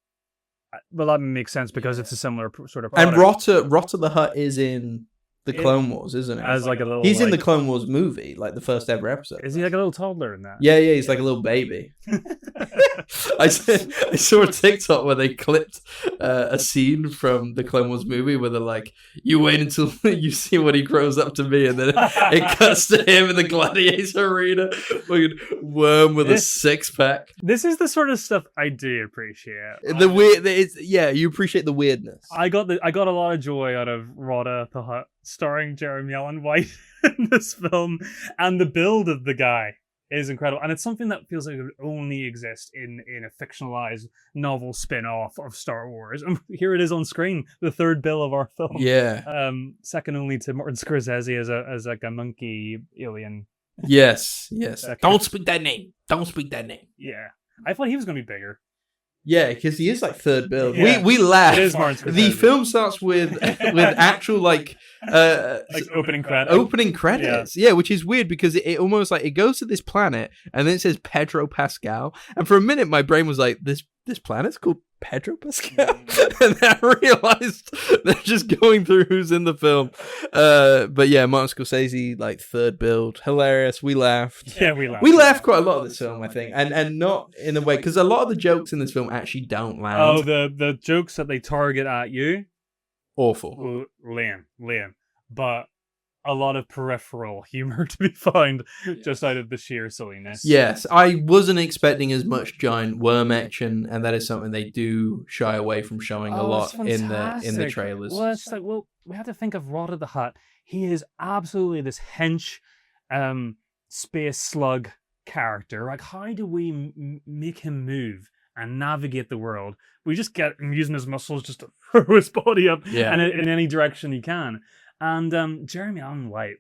Well, that makes sense because it's a similar sort of product. And Rotter the Hutt is in the Clone Wars, isn't it? As like a little. He's in the Clone Wars movie, like the first ever episode. Is he like a little toddler in that? Yeah, he's like a little baby. I saw a TikTok where they clipped a scene from the Clone Wars movie where they're like, "You wait until you see when he grows up to me," and then it cuts to him in the gladiator arena, like a worm with a 6-pack. This is the sort of stuff I do appreciate. The weird, you appreciate the weirdness. I got a lot of joy out of Rodda the Hutt starring Jeremy Allen White in this film, and the build of the guy is incredible, and it's something that feels like it would only exist in a fictionalized novel spin-off of Star Wars. And here it is on screen, the third bill of our film. Yeah. Second only to Martin Scorsese as like a monkey alien. Yes. Don't speak that name. Yeah. I thought he was going to be bigger. Yeah, because he is like third bill. Yeah. We laugh. It is Martin Scorsese. The film starts with actual like opening credits. Opening credits, yeah, which is weird because it almost like it goes to this planet and then it says Pedro Pascal, and for a minute my brain was like, this planet's called Pedro Pascal, and then I realized they're just going through who's in the film. But yeah, Martin Scorsese, like third build, hilarious. We laughed. Yeah, we laughed. We laughed quite a lot of this film, I think, and not in a way because a lot of the jokes in this film actually don't land. Oh, the jokes that they target at you, awful. Lame. But a lot of peripheral humor to be found just out of the sheer silliness. Yes, I wasn't expecting as much giant worm action, and that is something they do shy away from showing a lot in the trailers. Well, it's like, we have to think of Rodda the Hutt. He is absolutely this hench, space slug character. Like, how do we make him move and navigate the world? We just get him using his muscles just to throw his body up in any direction he can. And Jeremy Allen White,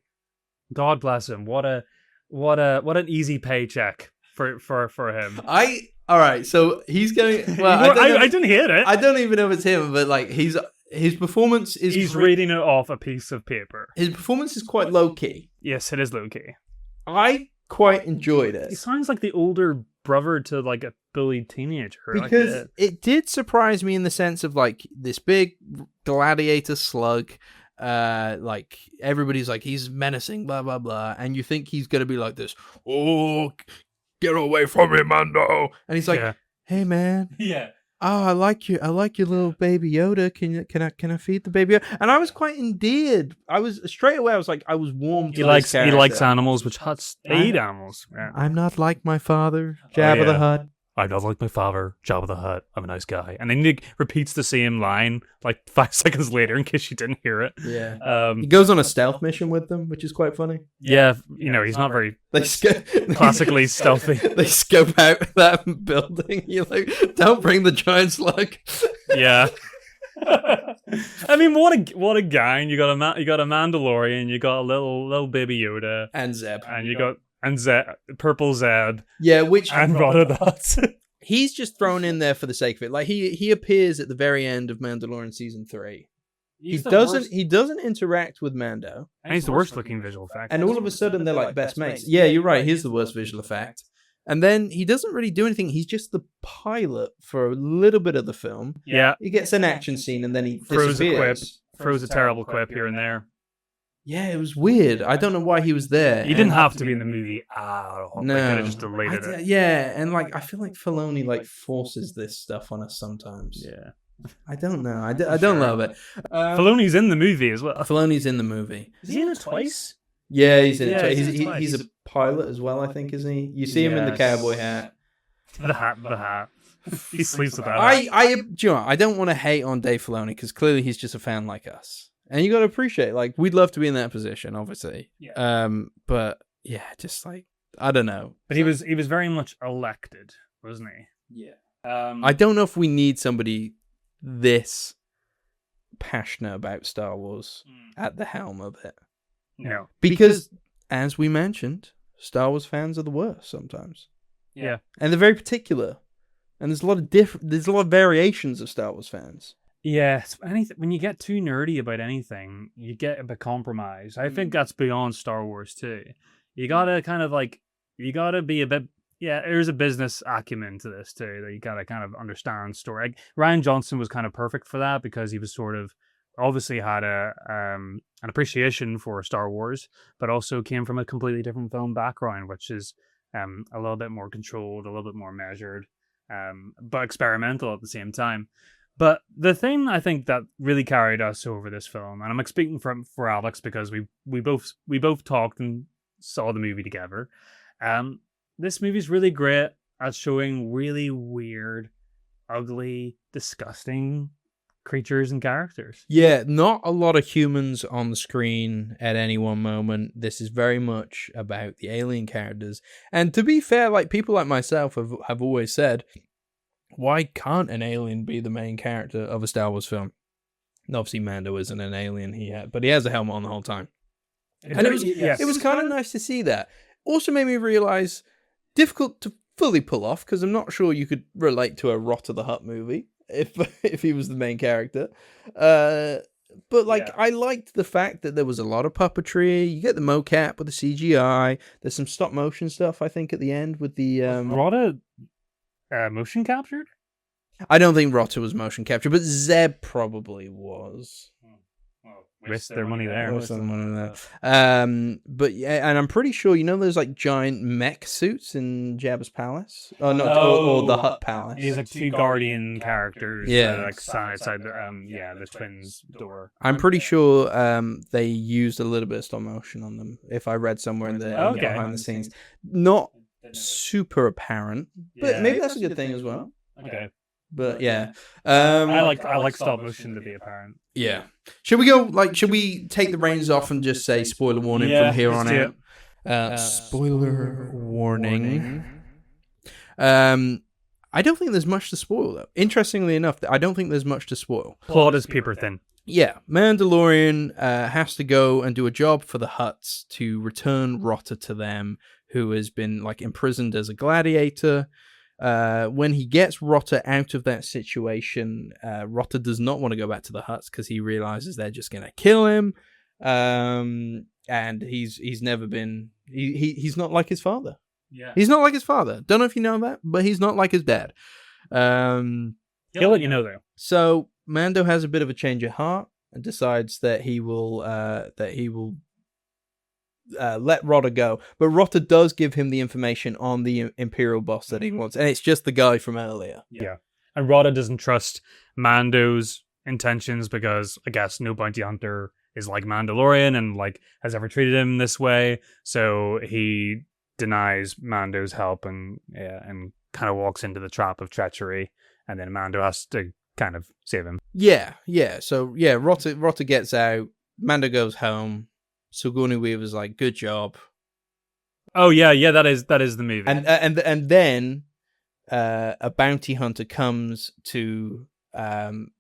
God bless him. What an easy paycheck for him. All right, so he's going. Well, I didn't hear it. I don't even know if it's him, but like his performance is. He's reading it off a piece of paper. His performance is quite low key. Yes, it is low key. I quite enjoyed it. He sounds like the older brother to like a bullied teenager. Because it did surprise me in the sense of like this big gladiator slug. Like everybody's like, he's menacing, blah blah blah, and you think he's gonna be like this, oh, get away from me, Mando, and he's like, hey man, I like your little baby Yoda, can I feed the baby Yoda? And I was quite endeared. I was warm to he likes animals, which Hutts eat animals. I'm not like my father, Jabba the Hutt. I'm not like my father, Jabba the Hutt. I'm a nice guy. And then he repeats the same line like 5 seconds later in case you didn't hear it. Yeah. He goes on a stealth mission with them, which is quite funny. Yeah, he's not very classically stealthy. They scope out that building. You're like, don't bring the giant slug. Yeah. I mean, what a gang! You got a Mandalorian, you got a little baby Yoda, and Zeb, and Zeb, purple Zeb, and Rodda the Hutt. He's just thrown in there for the sake of it. Like he appears at the very end of Mandalorian season 3. He doesn't interact with Mando, and he's the worst looking visual effect. And all of a sudden they're like best mates. Yeah, you're right. He's the worst visual effect. And then he doesn't really do anything. He's just the pilot for a little bit of the film. Yeah, he gets an action scene and then he disappears. Throws a terrible quip here and there. Yeah, it was weird. I don't know why he was there. He didn't have to be in the movie at all. No, they could have just deleted it. Yeah, and like I feel like Filoni like forces this stuff on us sometimes. Yeah, I don't know. I don't love it. Filoni's in the movie as well. Filoni's in the movie. Is he in it twice? Yeah, he's in it. He's a pilot as well, I think, isn't he? You see him in the cowboy hat. The hat. He sleeps with that. I don't want to hate on Dave Filoni because clearly he's just a fan like us, and you got to appreciate. Like, we'd love to be in that position, obviously. Yeah. But yeah, just like I don't know. But he was very much elected, wasn't he? Yeah. I don't know if we need somebody this passionate about Star Wars at the helm of it. No, because as we mentioned, Star Wars fans are the worst sometimes. Yeah, and they're very particular. And there's a lot of variations of Star Wars fans. Yeah, when you get too nerdy about anything, you get a bit compromised. I think that's beyond Star Wars too. You gotta be a bit. Yeah, there's a business acumen to this too. That you gotta kind of understand story. Like, Rian Johnson was kind of perfect for that because he was sort of obviously had an appreciation for Star Wars, but also came from a completely different film background, which is a little bit more controlled, a little bit more measured. But experimental at the same time. But the thing I think that really carried us over this film, and I'm speaking for Alex because we both talked and saw the movie together. This movie's really great at showing really weird, ugly, disgusting creatures and characters. Yeah, not a lot of humans on the screen at any one moment. This is very much about the alien characters. And to be fair, like people like myself have always said, why can't an alien be the main character of a Star Wars film? And obviously, Mando isn't an alien, but he has a helmet on the whole time. And it was kind of nice to see that. Also made me realize, difficult to fully pull off, because I'm not sure you could relate to a Rot of the Hutt movie if he was the main character. But I liked the fact that there was a lot of puppetry. You get the mocap with the CGI. There's some stop motion stuff, I think, at the end with the Rota motion captured? I don't think Rota was motion captured, but Zeb probably was. Risk their money there. But yeah, and I'm pretty sure there's like giant mech suits in Jabba's palace. Or the Hutt palace. He's like two Guardian characters. Yeah, outside the twins' door. I'm pretty sure they used a little bit of stop motion on them. If I read somewhere in the behind the scenes, not super apparent, but maybe that's a good thing as well. Okay. But yeah, I like stop motion to be apparent. Yeah. Should we take the reins off and just say spoiler warning from here on out? Spoiler warning. I don't think there's much to spoil though. Interestingly enough, I don't think there's much to spoil. Plot is paper thin. Yeah, Mandalorian has to go and do a job for the Hutts to return Rota to them, who has been like imprisoned as a gladiator. When he gets Rota out of that situation, Rota does not want to go back to the Hutts because he realizes they're just going to kill him. And he's never been... He's not like his father. Yeah. He's not like his father. Don't know if you know that, but he's not like his dad. He'll let you know, though. So Mando has a bit of a change of heart and decides that he will let Rota go, but Rota does give him the information on the Imperial boss that he wants, and it's just the guy from earlier. Yeah, and Rota doesn't trust Mando's intentions because I guess no bounty hunter is like Mandalorian and like has ever treated him this way, so he denies Mando's help and kind of walks into the trap of treachery, and then Mando has to kind of save him. Yeah. So Rota gets out. Mando goes home. Sigourney Weaver's like, good job. Oh yeah, that is the movie. And then a bounty hunter comes to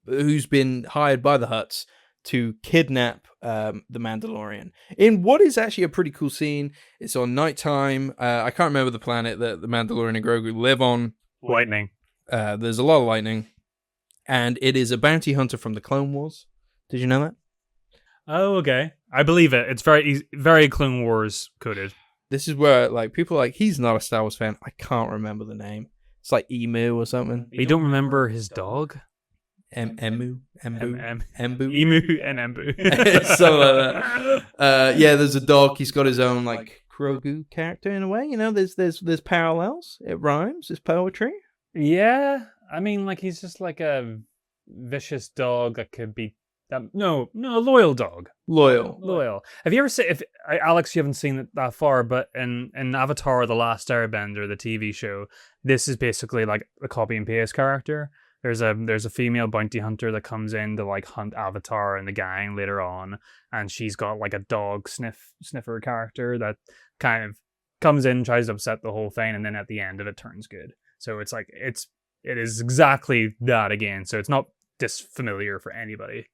who's been hired by the Hutts to kidnap the Mandalorian in what is actually a pretty cool scene. It's on nighttime. I can't remember the planet that the Mandalorian and Grogu live on. Lightning. There's a lot of lightning, and it is a bounty hunter from the Clone Wars. Did you know that? Oh, okay. I believe it. It's very Clone Wars coded. This is where like people are like, he's not a Star Wars fan. I can't remember the name. It's like Emu or something. You don't remember his dog? Emu and Embu. Something like that. Yeah, there's a dog. He's got his own like Grogu character in a way. There's parallels. It rhymes. It's poetry. Yeah, I mean, like he's just like a vicious dog that could be Loyal dog. Loyal. Have you ever seen? Alex, you haven't seen it that far, but in Avatar: The Last Airbender, the TV show, this is basically like a copy and paste character. There's a female bounty hunter that comes in to like hunt Avatar and the gang later on, and she's got like a dog sniffer character that kind of comes in, tries to upset the whole thing, and then at the end of it turns good. So it's like it is exactly that again. So it's not disfamiliar for anybody.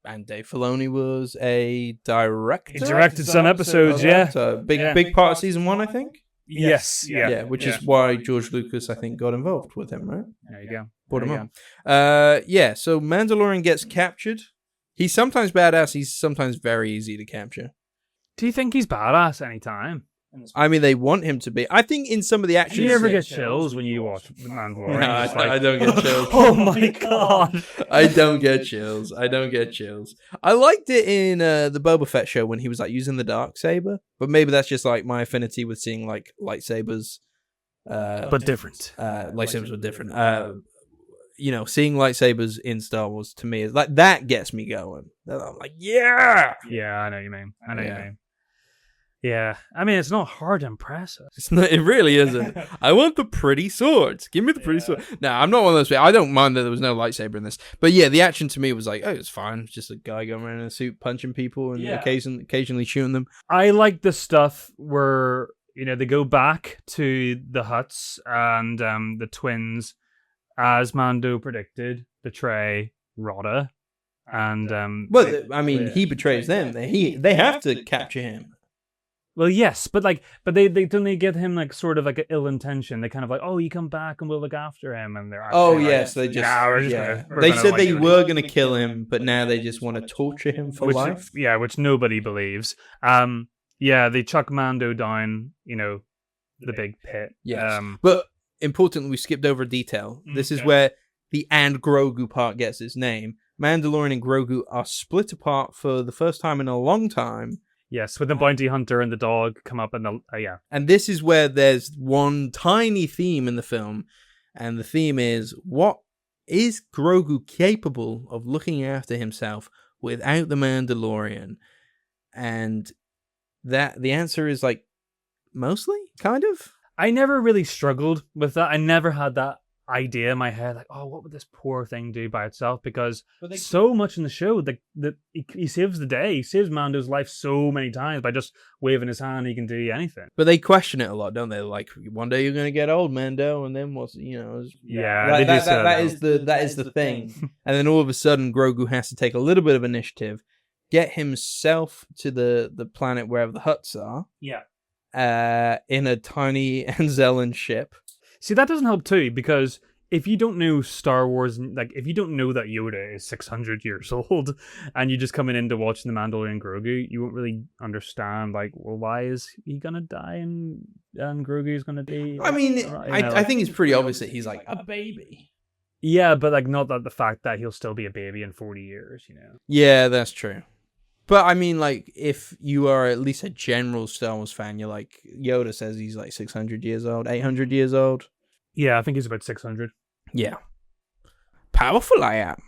And Dave Filoni was a director. He directed some episodes, yeah. So big part of season 1, I think. Yes. Which is why George Lucas, I think, got involved with him, right? There you go. Brought him on. So Mandalorian gets captured. He's sometimes badass. He's sometimes very easy to capture. Do you think he's badass anytime? I mean, they want him to be. I think in some of the action... Do you ever get chills when you watch Mandalorian? No, I don't get chills. Oh my god. I don't get chills. I liked it in the Boba Fett show when he was like using the darksaber, but maybe that's just like my affinity with seeing like lightsabers. But different. Lightsabers were different. Seeing lightsabers in Star Wars to me is like that gets me going. I'm like, yeah. Yeah, I know what you mean. You mean. Yeah, I mean, it's not hard to impress us. It's not, it really isn't. I want the pretty swords. Give me the pretty sword. No, I'm not one of those people. I don't mind that there was no lightsaber in this. But yeah, the action to me was like, oh, it's fine. It's just a guy going around in a suit punching people and occasionally shooting them. I like the stuff where, they go back to the huts and the twins, as Mando predicted, betray Rhoda. And he betrays them. They have to capture him. Well, yes, but they get him like sort of like an ill intention. They kind of like, oh, you come back and we'll look after him, and they're they said they were gonna kill him, but now they just want to torture him for life. Yeah, which nobody believes. They chuck Mando down, the big pit. Yes, but importantly, we skipped over a detail. This is where the and Grogu part gets its name. Mandalorian and Grogu are split apart for the first time in a long time. Yes, with the bounty hunter and the dog come up and And this is where there's one tiny theme in the film, and the theme is, what is Grogu capable of looking after himself without the Mandalorian? And that the answer is like, mostly, kind of. I never really struggled with that. I never had that idea in my head, like, oh, what would this poor thing do by itself? Because so much in the show that he saves the day. He saves Mando's life so many times by just waving his hand. He can do anything. But they question it a lot, don't they? Like, one day you're going to get old, Mando, and then what's that is the thing. And then all of a sudden, Grogu has to take a little bit of initiative, get himself to the planet wherever the huts are. Yeah. In a tiny Anzellan ship. See, that doesn't help too, because if you don't know Star Wars, like if you don't know that Yoda is 600 years old, and you're just coming in to watch the Mandalorian and Grogu, you won't really understand, like, well, why is he gonna die and Grogu's gonna be? I mean, I think it's pretty obvious that he's like a baby. Yeah, but like not that the fact that he'll still be a baby in 40 years, Yeah, that's true. But I mean, like, if you are at least a general Star Wars fan, you're like, Yoda says he's like 600 years old, 800 years old. Yeah, I think he's about 600. Yeah. Powerful I am,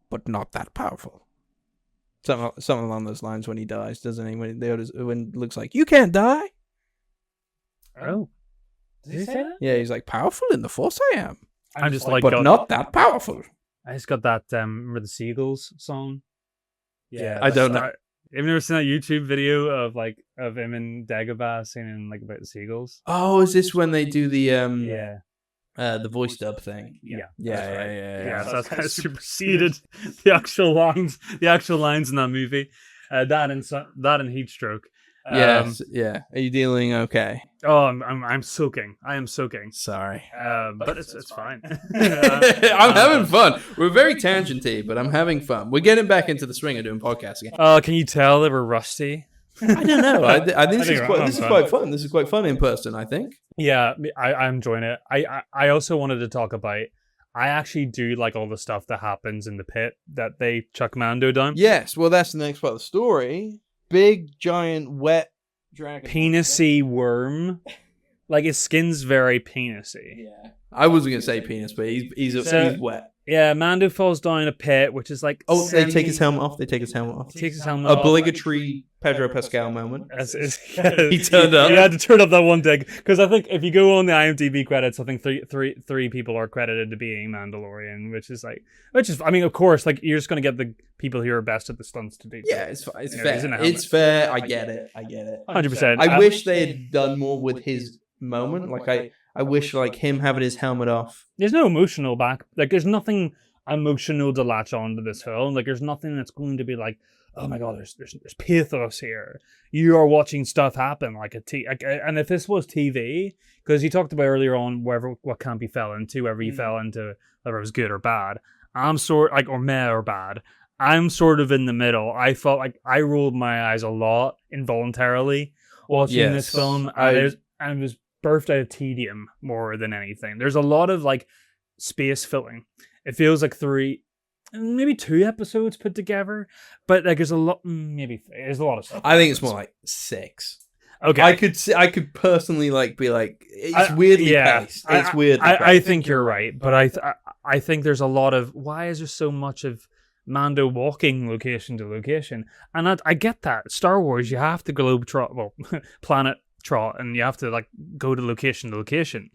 but not that powerful. Something along those lines when he dies, doesn't he? When it looks like, you can't die. Oh. Did he say that? Yeah, he's like, powerful in the Force I am. I'm just like, but not that powerful. I just got that, remember the Seagulls song? Yeah, I don't know. Have you never seen that YouTube video of him and Dagobah singing like about the seagulls? Oh, is this when they do the voice dub thing? Yeah. So that's kind of superseded the actual lines in that movie. That and Heat Stroke. Yes, yeah. Are you dealing okay? Oh, I'm soaking. I am soaking. Sorry, but it's fine. I'm having fun. We're very tangenty, but I'm having fun. We're getting back into the swing of doing podcasts again. Can you tell that we're rusty? I don't know. I think this is quite fun. This is quite fun in person, I think. Yeah, I'm enjoying it. I also wanted to talk about. I actually do like all the stuff that happens in the pit that they chuck Mando down. Yes, well, that's the next part of the story. Big, giant, wet dragon. Penisy worm. Like, his skin's very penisy. Yeah. I wasn't going to say penis, but he's wet. Yeah, Mando falls down a pit, which is like... they take his helmet off. They take his helmet off. Takes his helmet off. Obligatory Pedro Pascal moment. He turned up. He had to turn up that one dig. Because I think if you go on the IMDb credits, I think three people are credited to being Mandalorian, which is, I mean, of course, like, you're just going to get the people who are best at the stunts to do. Yeah, it's fair. It's fair. I get it. 100%. I wish they had done more with his moment. Like, I wish, like, him having his helmet off. There's no emotional there's nothing emotional to latch on to this film. Like, there's nothing that's going to be like, oh my god, there's pathos here. You are watching stuff happen and if this was TV, because you talked about earlier on what camp you fell into, whether you fell into whether it was good or bad. I'm or meh or bad. I'm sort of in the middle. I felt like I rolled my eyes a lot involuntarily watching this film, and it was birthed out of tedium more than anything. There's a lot of like space filling. It feels like 3, maybe 2 episodes put together, but like there's a lot. There's a lot of stuff. I think it's more like 6. Okay, I could personally like be like, it's weirdly paced. It's weirdly paced. I think you're right, but I think there's a lot of, why is there so much of Mando walking location to location? And I get that. Star Wars, you have to planet trot, and you have to like go to location to location.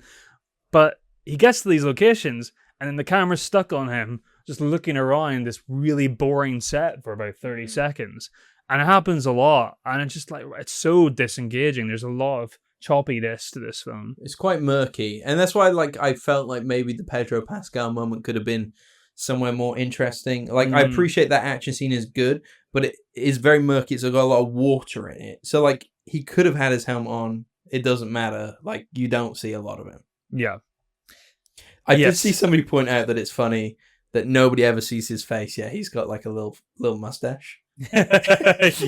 But he gets to these locations, and then the camera's stuck on him, just looking around this really boring set for about 30 seconds. And it happens a lot, and it's just like, it's so disengaging. There's a lot of choppiness to this film. It's quite murky, and that's why like I felt like maybe the Pedro Pascal moment could have been somewhere more interesting. Like, I appreciate that action scene is good, but it is very murky. It's got a lot of water in it. So like, he could have had his helmet on. It doesn't matter. Like, you don't see a lot of him. Yeah. I did see somebody point out that it's funny that nobody ever sees his face. Yeah, he's got like a little mustache. That's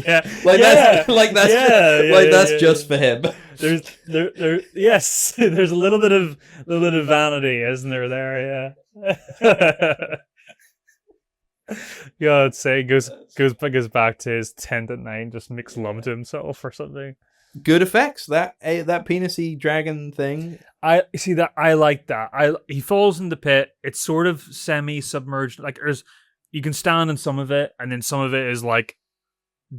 just for him. There's a little bit of vanity, isn't there? Yeah. God, say goes back to his tent at night, just makes love to himself or something. Good effects. That penisy dragon thing. I see that. I like that. He falls in the pit. It's sort of semi-submerged. Like, you can stand in some of it, and then some of it is like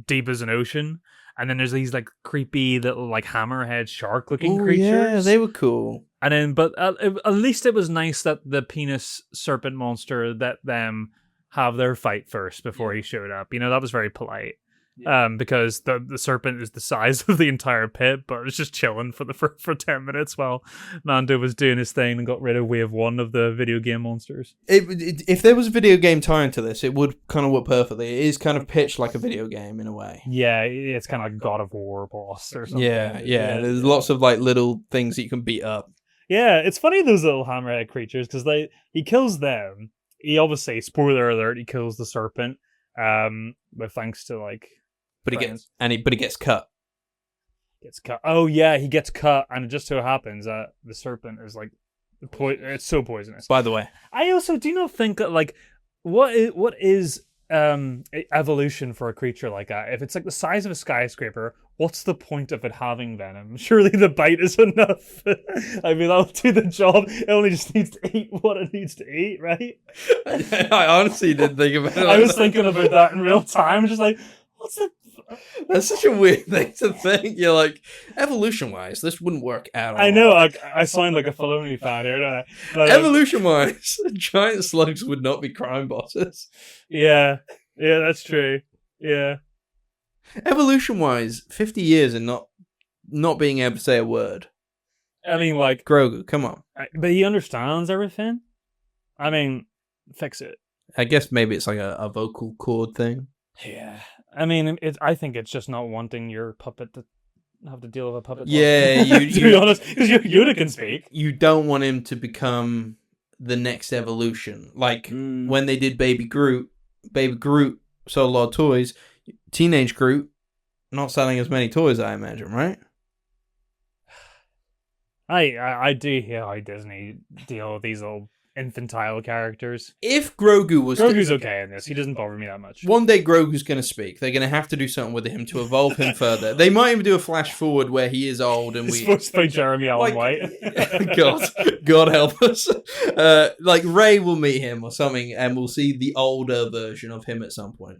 deep as an ocean. And then there's these like creepy little like hammerhead shark-looking creatures. Yeah, they were cool. And then, but at least it was nice that the penis serpent monster let them have their fight first before he showed up. You know, that was very polite. Because the serpent is the size of the entire pit, but it's just chilling for 10 minutes while Mando was doing his thing and got rid of wave 1 of the video game monsters. If there was a video game tie to this, it would kind of work perfectly. It is kind of pitched like a video game in a way. Yeah, it's kind of like God of War boss or something. Yeah. There's lots of like little things that you can beat up. Yeah, it's funny, those little hammerhead creatures, because he kills them. He obviously, spoiler alert, he kills the serpent. But thanks to like. But he gets cut. Gets cut. Oh yeah, he gets cut, and it just so happens that the serpent is like, it's so poisonous. By the way, I also do not think that like, what is evolution for a creature like that? If it's like the size of a skyscraper, what's the point of it having venom? Surely the bite is enough. I mean, that'll do the job. It only just needs to eat what it needs to eat, right? I honestly didn't think about it. I was thinking about that in real time, just like, what's the... That's such a weird thing to think. You're like, evolution-wise, this wouldn't work at all. I know, I sound like a Filoni fan here, don't I? But, evolution-wise, giant slugs would not be crime bosses. Yeah, that's true. Yeah. Evolution-wise, 50 years and not being able to say a word. I mean, like... Grogu, come on. But he understands everything. I mean, fix it. I guess maybe it's like a vocal cord thing. Yeah. I mean, I think it's just not wanting your puppet to have to deal with a puppet. Yeah, to be honest, because Yoda can speak. You don't want him to become the next evolution. Like when they did Baby Groot sold a lot of toys. Teenage Groot not selling as many toys, I imagine, right? I do hear how Disney deal with these little infantile characters. If Grogu's okay in this. He doesn't bother me that much. One day Grogu's going to speak. They're going to have to do something with him to evolve him further. They might even do a flash forward where he is old and He's supposed to play Jeremy Allen White. God help us. Like Rey will meet him or something, and we'll see the older version of him at some point.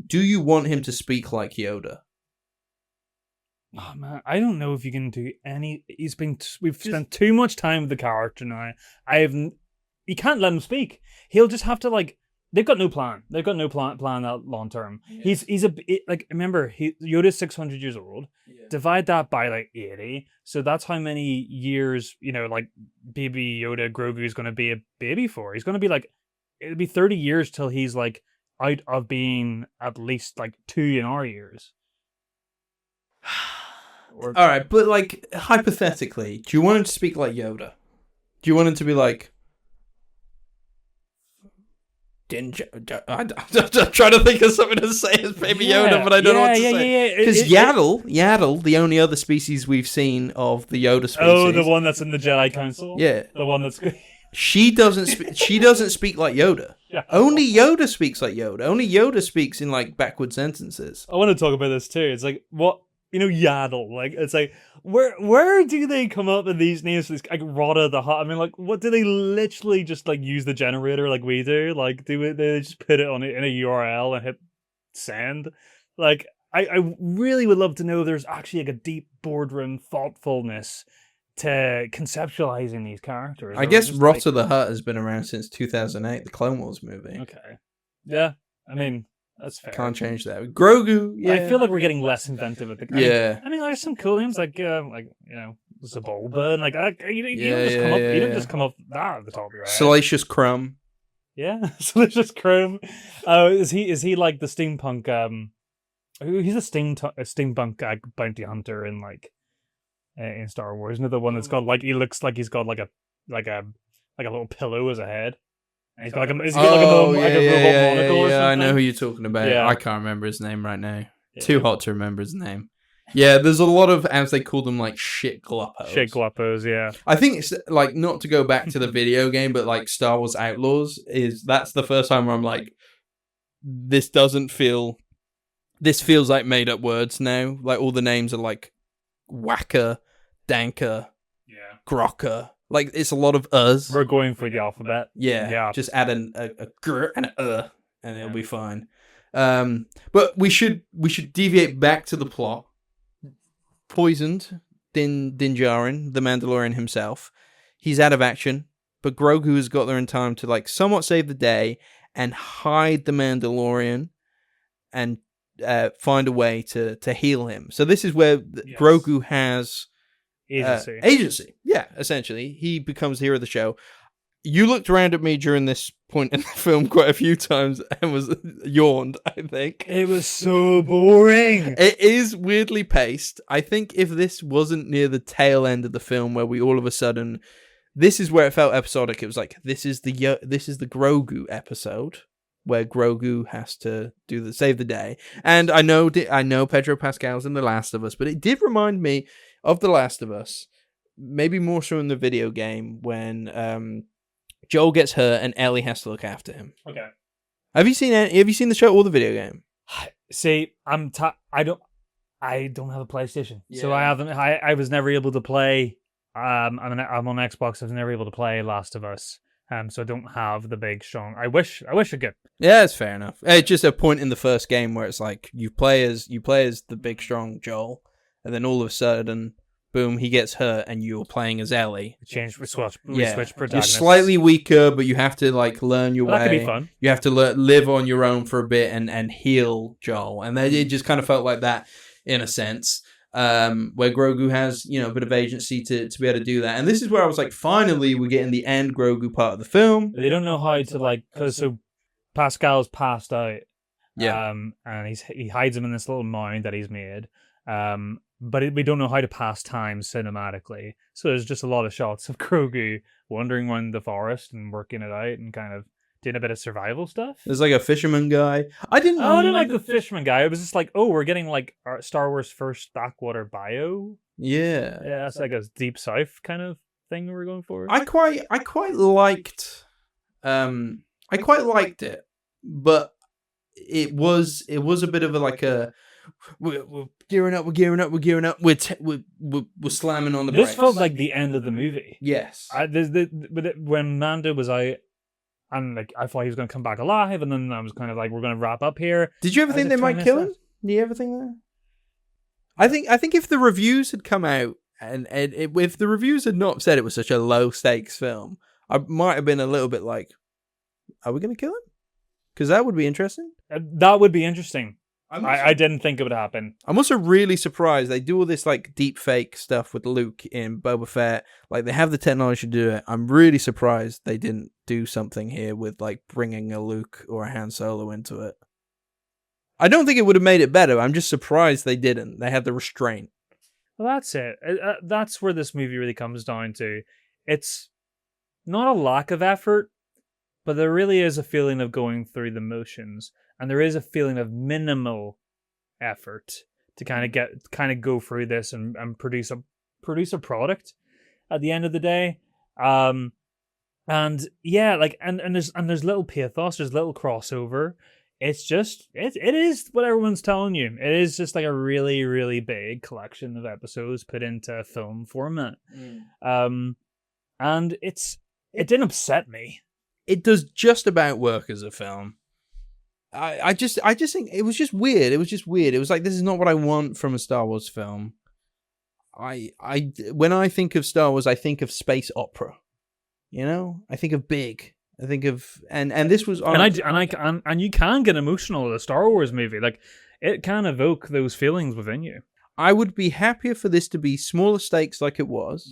Do you want him to speak like Yoda? Oh man, I don't know if you can do any. We've spent too much time with the character now. You can't let him speak. He'll just have to like. They've got no plan. They've got no plan that long term. Yeah. Remember, Yoda's 600 years old. Yeah. Divide that by like 80. So that's how many years, like baby Yoda Grogu is going to be a baby for. He's going to be like, it'll be 30 years till he's like out of being at least like 2 in our years. All right, but like hypothetically, do you want him to speak like Yoda? Do you want him to be like? I'm trying to think of something to say as Baby Yoda, but I don't know what to say. Because Yaddle, the only other species we've seen of the Yoda species. Oh, the one that's in the Jedi Council. Yeah, the one that's. She doesn't speak like Yoda. Yeah. Only Yoda speaks like Yoda. Only Yoda speaks in like backward sentences. I want to talk about this too. It's like what. Yaddle, like it's like where do they come up with these names for this, like Rada the Hutt? I mean, like, what do they literally just like use the generator like we do? Like, they just put it on in a URL and hit send? Like, I really would love to know if there's actually like a deep boardroom thoughtfulness to conceptualizing these characters. I guess Rada the Hutt has been around since 2008, the Clone Wars movie. Okay, yeah, I mean. That's fair. Can't change that. Grogu, yeah. I feel like we're getting less inventive with the. I mean, there's some cool names like Zabulba and like you don't just come up that at the top of your head. Salacious Crumb. Yeah, Salacious Crumb. Is he like the steampunk? He's a steampunk bounty hunter in like in Star Wars. Isn't it the one that's got like he looks like he's got like a little pillow as a head. And he's got like a robot monocle or something. I know who you're talking about. Yeah. I can't remember his name right now. Yeah. Too hot to remember his name. Yeah, there's a lot of, as they call them, like shit gluppos. Shit gluppos, yeah. I think it's like, not to go back to the video game, but like Star Wars Outlaws that's the first time where I'm like, this feels like made up words now. Like all the names are like Whacker, Danker, Grokka. Like, it's a lot of us. We're going for the alphabet. Yeah. Just add a gr and an and it'll be fine. But we should deviate back to the plot. Poisoned Din Djarin, the Mandalorian himself. He's out of action, but Grogu has got there in time to like somewhat save the day and hide the Mandalorian and find a way to heal him. So this is where Grogu has agency. Yeah, essentially. He becomes the hero of the show. You looked around at me during this point in the film quite a few times and yawned, I think. It was so boring. It is weirdly paced. I think if this wasn't near the tail end of the film where we all of a sudden, this is where it felt episodic. It was like, this is the Grogu episode where Grogu has to save the day. And I know Pedro Pascal's in The Last of Us, but it did remind me of The Last of Us, maybe more so in the video game when Joel gets hurt and Ellie has to look after him. Okay. Have you seen the show or the video game? See, I don't have a PlayStation, so I was never able to play. I'm on Xbox. I was never able to play Last of Us. So I don't have the big strong. I wish I could. Yeah, it's fair enough. It's just a point in the first game where it's like you play as the big strong Joel. And then all of a sudden, boom, he gets hurt, and you're playing as Ellie. We switch protagonists. You're slightly weaker, but you have to like learn your way. That could be fun. You have to live on your own for a bit and heal Joel, and then it just kind of felt like that in a sense, where Grogu has a bit of agency to be able to do that. And this is where I was like, finally, we're getting the end Grogu part of the film. They don't know how to because Pascal's passed out. Yeah, and he hides him in this little mound that he's made. But we don't know how to pass time cinematically. So there's just a lot of shots of Grogu wandering around the forest and working it out and kind of doing a bit of survival stuff. There's like a fisherman guy. I didn't like the fisherman guy. It was just like, we're getting like our Star Wars first backwater bio. Yeah. Yeah, it's like a Deep South kind of thing we're going for? I quite liked it, but it was a bit of we're gearing up, we're slamming on the brakes. This felt like the end of the movie. Yes. When Mando was out, and like I thought he was going to come back alive, and then I was kind of like, we're going to wrap up here. Did you ever think they might kill him? Did you ever think that? I think if the reviews had come out and if the reviews had not said it was such a low stakes film, I might have been a little bit like, are we going to kill him? Because that would be interesting. That would be interesting. I didn't think it would happen. I'm also really surprised they do all this like deep fake stuff with Luke in Boba Fett. Like they have the technology to do it. I'm really surprised they didn't do something here with like bringing a Luke or a Han Solo into it. I don't think it would have made it better. I'm just surprised they didn't. They had the restraint. Well, that's it. That's where this movie really comes down to. It's not a lack of effort, but there really is a feeling of going through the motions. And there is a feeling of minimal effort to kind of go through this and produce a product at the end of the day. And yeah, like and there's little pathos, there's little crossover. It's just it is what everyone's telling you. It is just like a really, really big collection of episodes put into film format. And it didn't upset me. It does just about work as a film. I just think it was just weird. It was like, this is not what I want from a Star Wars film. When I think of Star Wars, I think of space opera. You know, I think of big. I think of and this was on, and you can get emotional at a Star Wars movie. Like it can evoke those feelings within you. I would be happier for this to be smaller stakes like it was,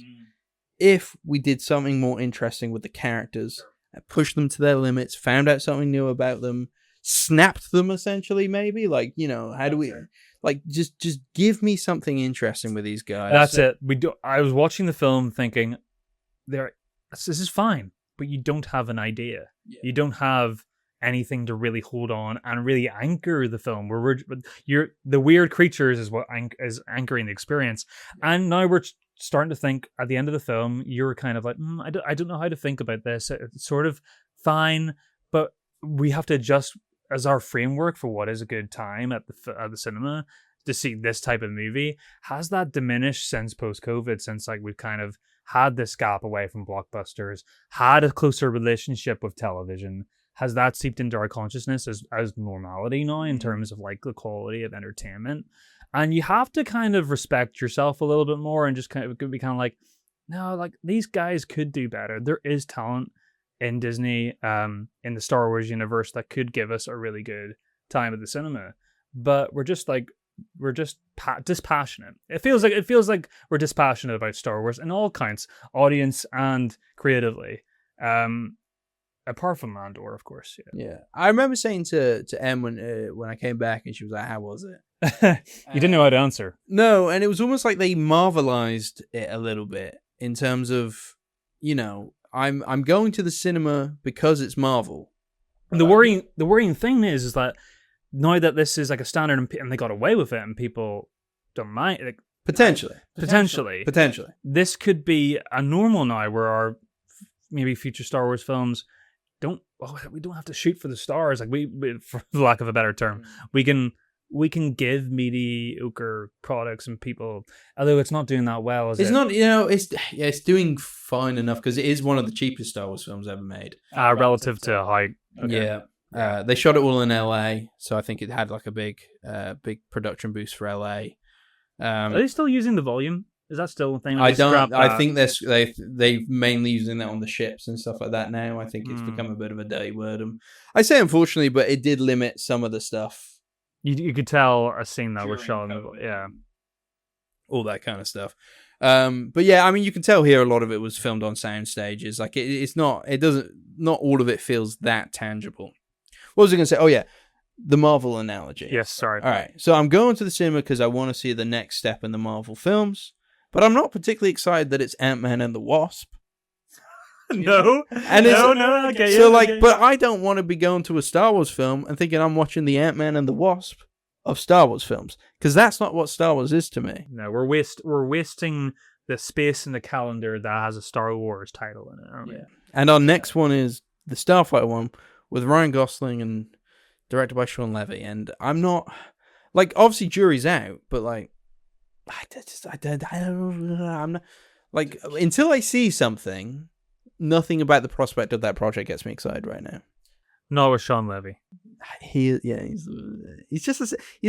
if we did something more interesting with the characters, pushed them to their limits, found out something new about them. Snapped them essentially, maybe like, you know, how do we like just give me something interesting with these guys. That's it. I was watching the film thinking, this is fine, but you don't have an idea. Yeah. You don't have anything to really hold on and really anchor the film. The weird creatures is what is anchoring the experience, and now we're starting to think at the end of the film, you're kind of like, I don't know how to think about this. It's sort of fine, but we have to adjust as our framework for what is a good time at the cinema to see this type of movie. Has that diminished since post-COVID, since like we've kind of had this gap away from blockbusters, had a closer relationship with television? Has that seeped into our consciousness as normality now in terms of like the quality of entertainment? And you have to kind of respect yourself a little bit more and just kind of be kind of like, no, like these guys could do better. There is talent in Disney, in the Star Wars universe that could give us a really good time at the cinema, but we're just dispassionate. It feels like we're dispassionate about Star Wars in all kinds, audience and creatively. Apart from Mandor, of course. Yeah. I remember saying to Em when I came back, and she was like, "How was it?" You didn't know how to answer. No, and it was almost like they marvelized it a little bit in terms of, you know, I'm going to the cinema because it's Marvel. The worrying thing is that now that this is like a standard and they got away with it and people don't mind, like, potentially, this could be a normal now where our maybe future Star Wars films we don't have to shoot for the stars. Like we for lack of a better term, we can give mediocre products and people, although it's not doing that well. It's not, you know, it's doing fine enough because it is one of the cheapest Star Wars films ever made. Relative to how. Okay. Yeah. They shot it all in LA, so I think it had like a big production boost for LA. Are they still using the volume? Is that still a thing? I don't. I think they're mainly using that on the ships and stuff like that now. I think it's become a bit of a dirty word. I say unfortunately, but it did limit some of the stuff. You could tell a scene that was shot, all that kind of stuff. But yeah, I mean, you can tell here a lot of it was filmed on sound stages. Like not all of it feels that tangible. What was I going to say? Oh yeah, the Marvel analogy. Yes, sorry. All right, so I'm going to the cinema because I want to see the next step in the Marvel films, but I'm not particularly excited that it's Ant-Man and the Wasp. No. Okay. So but I don't want to be going to a Star Wars film and thinking I'm watching the Ant-Man and the Wasp of Star Wars films, because that's not what Star Wars is to me. No, we're wasting the space in the calendar that has a Star Wars title in it, aren't we? And our next one is the Starfighter one with Ryan Gosling and directed by Sean Levy. And I'm not like, obviously jury's out, but like I'm not like, until I see something, nothing about the prospect of that project gets me excited right now. Not with Sean Levy. He's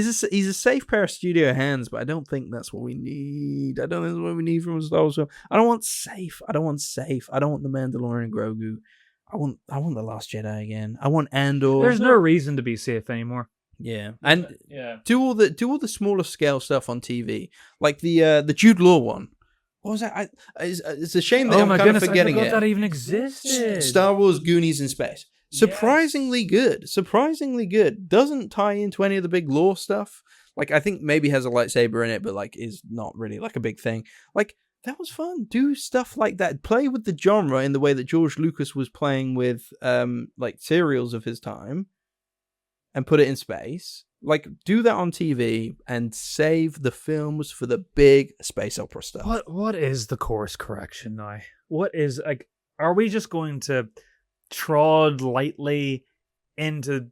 a safe pair of studio hands, but I don't think that's what we need. I don't think that's what we need from a Star Wars film. I don't want safe. I don't want the Mandalorian and Grogu. I want the Last Jedi again. I want Andor. There's no reason to be safe anymore. Yeah, and do all the smaller scale stuff on TV, like the Jude Law one. What was that? It's a shame that I'm kind of forgetting I forgot that even existed. Star Wars Goonies in space. Surprisingly good. Doesn't tie into any of the big lore stuff. Like, I think maybe has a lightsaber in it, but like is not really like a big thing. Like, that was fun. Do stuff like that. Play with the genre in the way that George Lucas was playing with like serials of his time, and put it in space. Like, do that on TV and save the films for the big space opera stuff. What is the course correction now? What is, like, are we just going to trod lightly into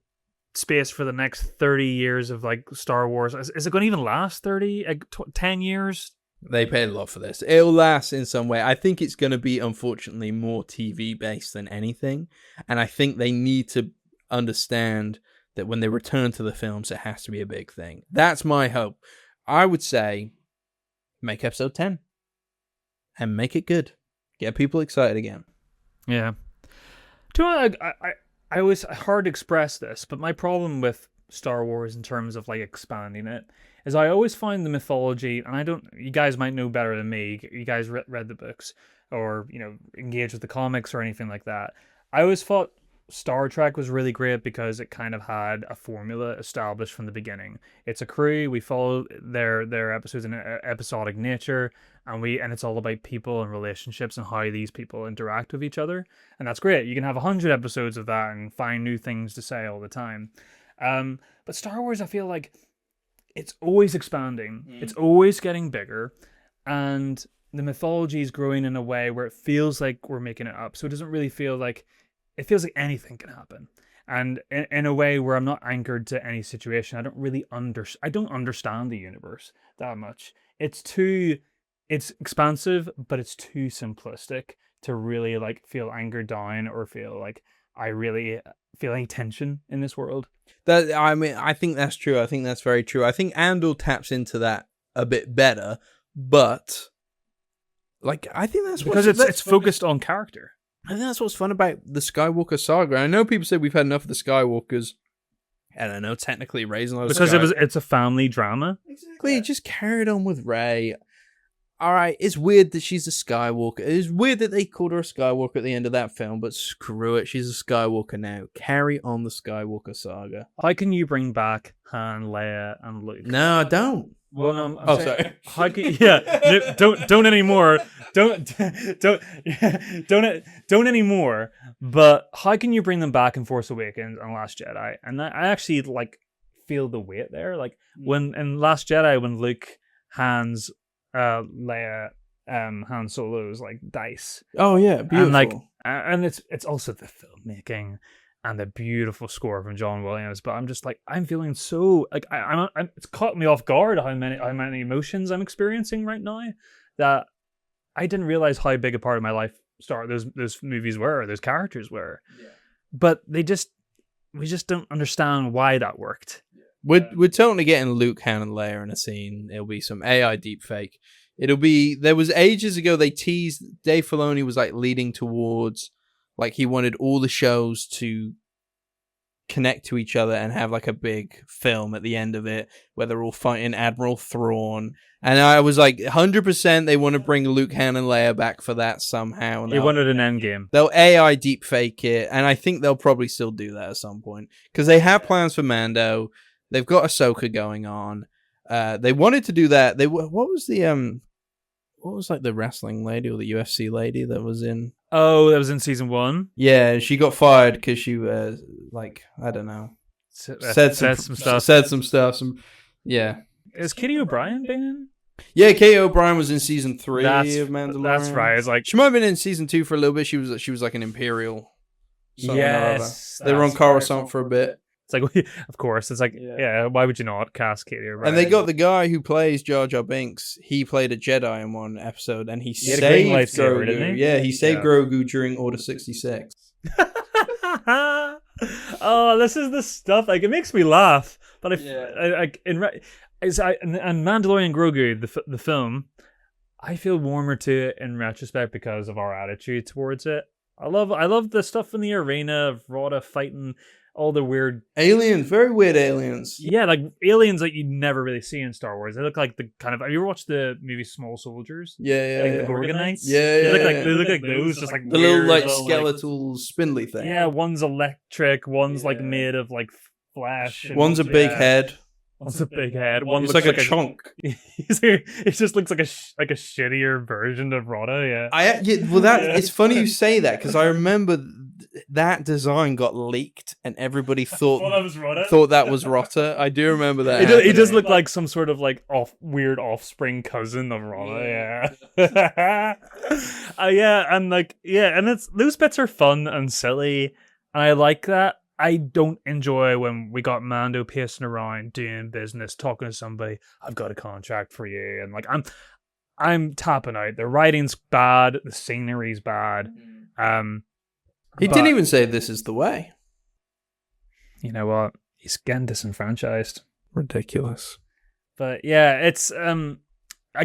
space for the next 30 years of like Star Wars? Is it going to even last 30, 10 years? They paid a lot for this. It'll last in some way. I think it's going to be, unfortunately, more TV based than anything. And I think they need to understand that when they return to the films, it has to be a big thing. That's my hope. I would say make episode 10 and make it good. Get people excited again. Yeah. I always hard to express this, but my problem with Star Wars in terms of like expanding it is I always find the mythology, and you guys might know better than me. You guys read the books or, you know, engage with the comics or anything like that. I always thought Star Trek was really great because it kind of had a formula established from the beginning. It's a crew, we follow their episodes in episodic nature, and it's all about people and relationships and how these people interact with each other, and that's great. You can have 100 episodes of that and find new things to say all the time. But Star Wars, I feel like it's always expanding. It's always getting bigger, and the mythology is growing in a way where it feels like we're making it up. So it doesn't really feel like, it feels like anything can happen. And in a way where I'm not anchored to any situation. I don't understand the universe that much. It's expansive, but it's too simplistic to really like feel anchored down or feel like I really feel any tension in this world. I think that's true. I think that's very true. I think Andor taps into that a bit better, but like I think that's because it's focused on character. I think that's what's fun about the Skywalker saga. I know people say we've had enough of the Skywalkers. I don't know, technically raising a lot of because it's a family drama. Exactly, it just carried on with Rey. All right, it's weird that she's a Skywalker. It's weird that they called her a Skywalker at the end of that film, but screw it, she's a Skywalker now. Carry on the Skywalker saga. How can you bring back Han, Leia, and Luke? No, don't. Well, no, sorry. How can, yeah, don't anymore. Don't anymore. But how can you bring them back in Force Awakens and Last Jedi? And I actually like feel the weight there. Like when in Last Jedi, when Luke hands Leia Han Solo is like dice. Oh yeah, beautiful. And like, and it's also the filmmaking and the beautiful score from John Williams. But I'm just like, I'm feeling so like I'm it's caught me off guard how many emotions I'm experiencing right now that I didn't realize how big a part of my life those movies were, those characters were. Yeah. But we just don't understand why that worked. We're totally getting Luke, Han, and Leia in a scene. It'll be some AI deepfake. There was ages ago they teased, Dave Filoni was like leading towards, like he wanted all the shows to connect to each other and have like a big film at the end of it where they're all fighting Admiral Thrawn. And I was like, 100% they want to bring Luke, Han, and Leia back for that somehow. And they wanted an endgame. They'll AI deepfake it, and I think they'll probably still do that at some point because they have plans for Mando. They've got Ahsoka going on. They wanted to do that. What was like the wrestling lady or the UFC lady that was in? Oh, that was in season 1. Yeah, she got fired because she like I don't know, said some stuff. Yeah. Is Katie O'Brien been in? Yeah, Kate O'Brien was in season 3 of Mandalorian. That's right. It's like she might have been in season 2 for a little bit. She was like an Imperial. yes, They were on Coruscant for a bit. It's like, of course, it's like, yeah. Why would you not cast Katie O'Brien? And they got the guy who plays Jar Jar Binks. He played a Jedi in one episode, and he saved Grogu. Didn't he? Yeah, he saved Grogu during Order 66. Oh, this is the stuff. Like, it makes me laugh. But and Mandalorian and Grogu, the film, I feel warmer to it in retrospect because of our attitude towards it. I love the stuff in the arena of Rhoda fighting all the weird aliens, very weird aliens. Yeah, like aliens that you never really see in Star Wars. They look like the kind of. Have you ever watched the movie Small Soldiers? Yeah, like the Gorgonites. Yeah, they look like those, just like the little like skeletal spindly thing. Yeah, one's electric, one's like made of like flash. One's a big head. One's a big head. One looks like a chunk. It just looks like a shittier version of Rhoda. It's funny you say that because I remember that design got leaked and everybody thought that was Rhoda. I do remember that. It does look like some sort of like weird offspring cousin of Rhoda. Yeah. And it's those bits are fun and silly, and I like that. I don't enjoy when we got Mando pacing around doing business, talking to somebody. I've got a contract for you, and like I'm tapping out. The writing's bad, the scenery's bad. He didn't even say this is the way. You know what? He's getting disenfranchised. Ridiculous. But yeah, it's I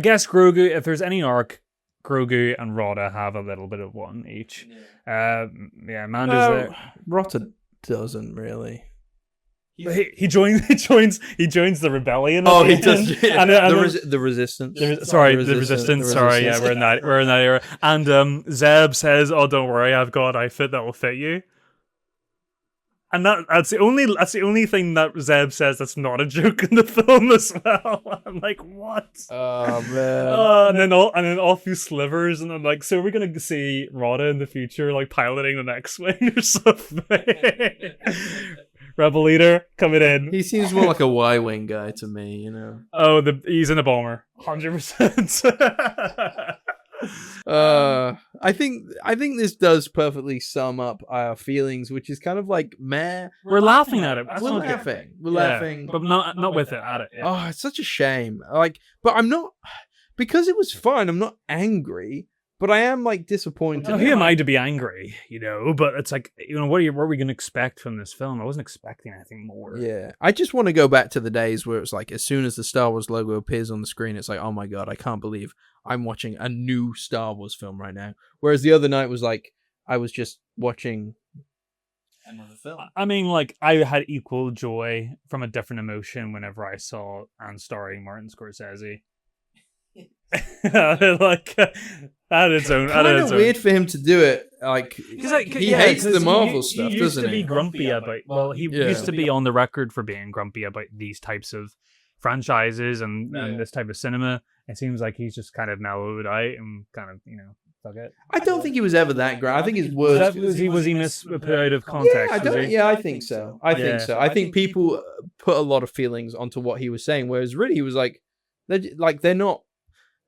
guess Grogu. If there's any arc, Grogu and Rhoda have a little bit of one each. Mando's there. Rhoda doesn't really. He joins the rebellion. Oh, he does. Yeah. The resistance. The resistance. Sorry, yeah, we're in that era. And Zeb says, "Oh, don't worry, I've got an outfit that will fit you." And that's the only thing that Zeb says that's not a joke in the film as well. I'm like, what? Oh man! And then off he slivers, and I'm like, so are we gonna see Rhoda in the future like piloting the X-wing or something? Rebel leader coming in. He seems more like a Y-wing guy to me, you know. Oh, he's in a bomber, 100%. I think this does perfectly sum up our feelings, which is kind of like meh. We're laughing at it. We're laughing, but not with it at it. Yeah. Oh, it's such a shame. Like, but I'm not because it was fun. I'm not angry. But I am like disappointed. Who am I to be angry, you know? But it's like, you know, what are we going to expect from this film? I wasn't expecting anything more. Yeah, I just want to go back to the days where it's like, as soon as the Star Wars logo appears on the screen, it's like, oh my god, I can't believe I'm watching a new Star Wars film right now. Whereas the other night was like, I was just watching another film. I mean, like, I had equal joy from a different emotion whenever I saw and starring Martin Scorsese. Like that is own. Kind of weird for him to do it. Like he hates the Marvel stuff, doesn't he? He used to be grumpy about. Well, he used to be on the record for being grumpy about these types of franchises and this type of cinema. It seems like he's just kind of mellowed out and kind of fuck it. I don't think he was ever that great. I think his words was he misput out of context. I think so. I think people put a lot of feelings onto what he was saying, whereas really he was like, they're not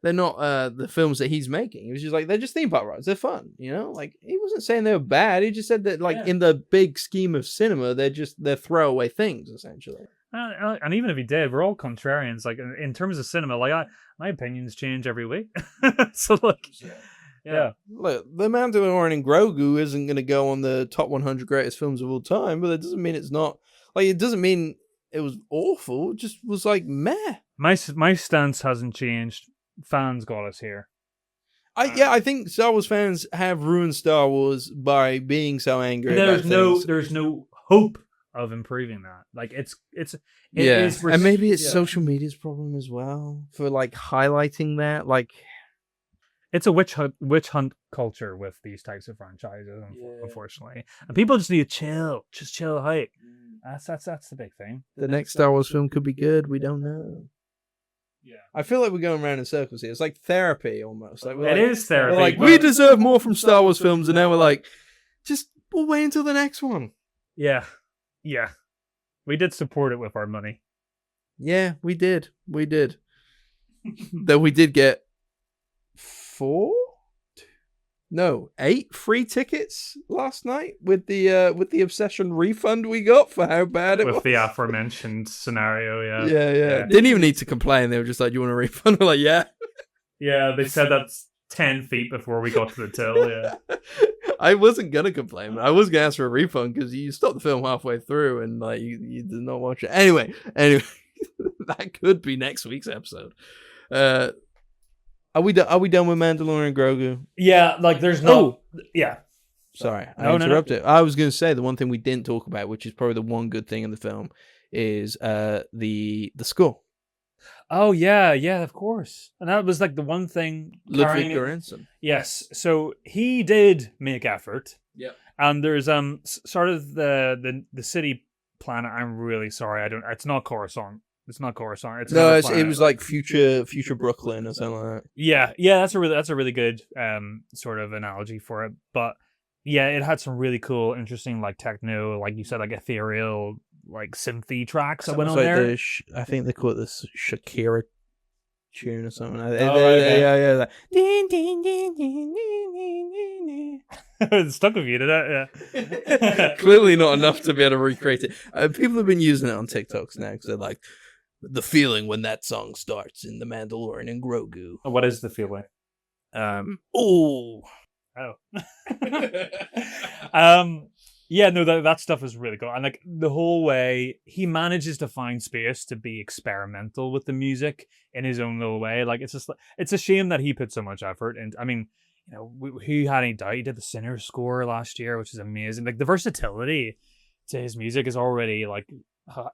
the films that he's making. He was just like, they're just theme park rides. They're fun, you know? Like, he wasn't saying they were bad. He just said that, like, in the big scheme of cinema, they're throwaway things, essentially. And even if he did, we're all contrarians. Like, in terms of cinema, like, my opinions change every week. So, like, yeah. Look, The Mandalorian and Grogu isn't going to go on the top 100 greatest films of all time, but it doesn't mean it's not. Like, it doesn't mean it was awful. It just was like, meh. My stance hasn't changed. Fans got us here. I think Star Wars fans have ruined Star Wars by being so angry. There's no hope of improving that. Like it is, and maybe it's social media's problem as well for like highlighting that. Like it's a witch hunt culture with these types of franchises, unfortunately, and people just need to chill hype. That's the big thing. The next Star Wars film could be good. We don't know. Yeah, I feel like we're going around in circles here. It's like therapy almost. Like it is therapy. We're like, we deserve more from Star Wars films, and now we're like, we'll wait until the next one. Yeah. We did support it with our money. Yeah, we did. that we did get 8 free tickets last night with the Obsession refund we got for how bad it was. With the aforementioned scenario, yeah. Yeah. Didn't even need to complain. They were just like, "Do you want a refund?" We're like, "Yeah." Yeah, they said that's 10 feet before we got to the till, yeah. I wasn't gonna complain, but I was gonna ask for a refund because you stopped the film halfway through and like you did not watch it. Anyway, that could be next week's episode. Are we done with Mandalorian and Grogu? Yeah, like there's no. Yeah. Sorry, I interrupted. No. I was going to say the one thing we didn't talk about, which is probably the one good thing in the film, is the score. Oh yeah, of course. And that was like the one thing. Ludwig Göransson. Yes, so he did make effort. Yeah. And there's sort of the city planet. I'm really sorry, I don't. It's not Coruscant. It's not Coruscant. It was like future Brooklyn or something like that. Yeah. That's a really good sort of analogy for it. But yeah, it had some really cool, interesting, like techno, like you said, like ethereal, like synthy tracks that went on there. I think they call it the Shakira tune or something. Yeah. It stuck with you, did it? Yeah. Clearly not enough to be able to recreate it. People have been using it on TikToks now because they're like, the feeling when that song starts in The Mandalorian and Grogu. What is the feeling? Yeah, no, that stuff is really cool. And like the whole way he manages to find space to be experimental with the music in his own little way. Like it's a shame that he put so much effort. And I mean, you know, who had any doubt? He did the Sinner score last year, which is amazing. Like the versatility to his music is already like,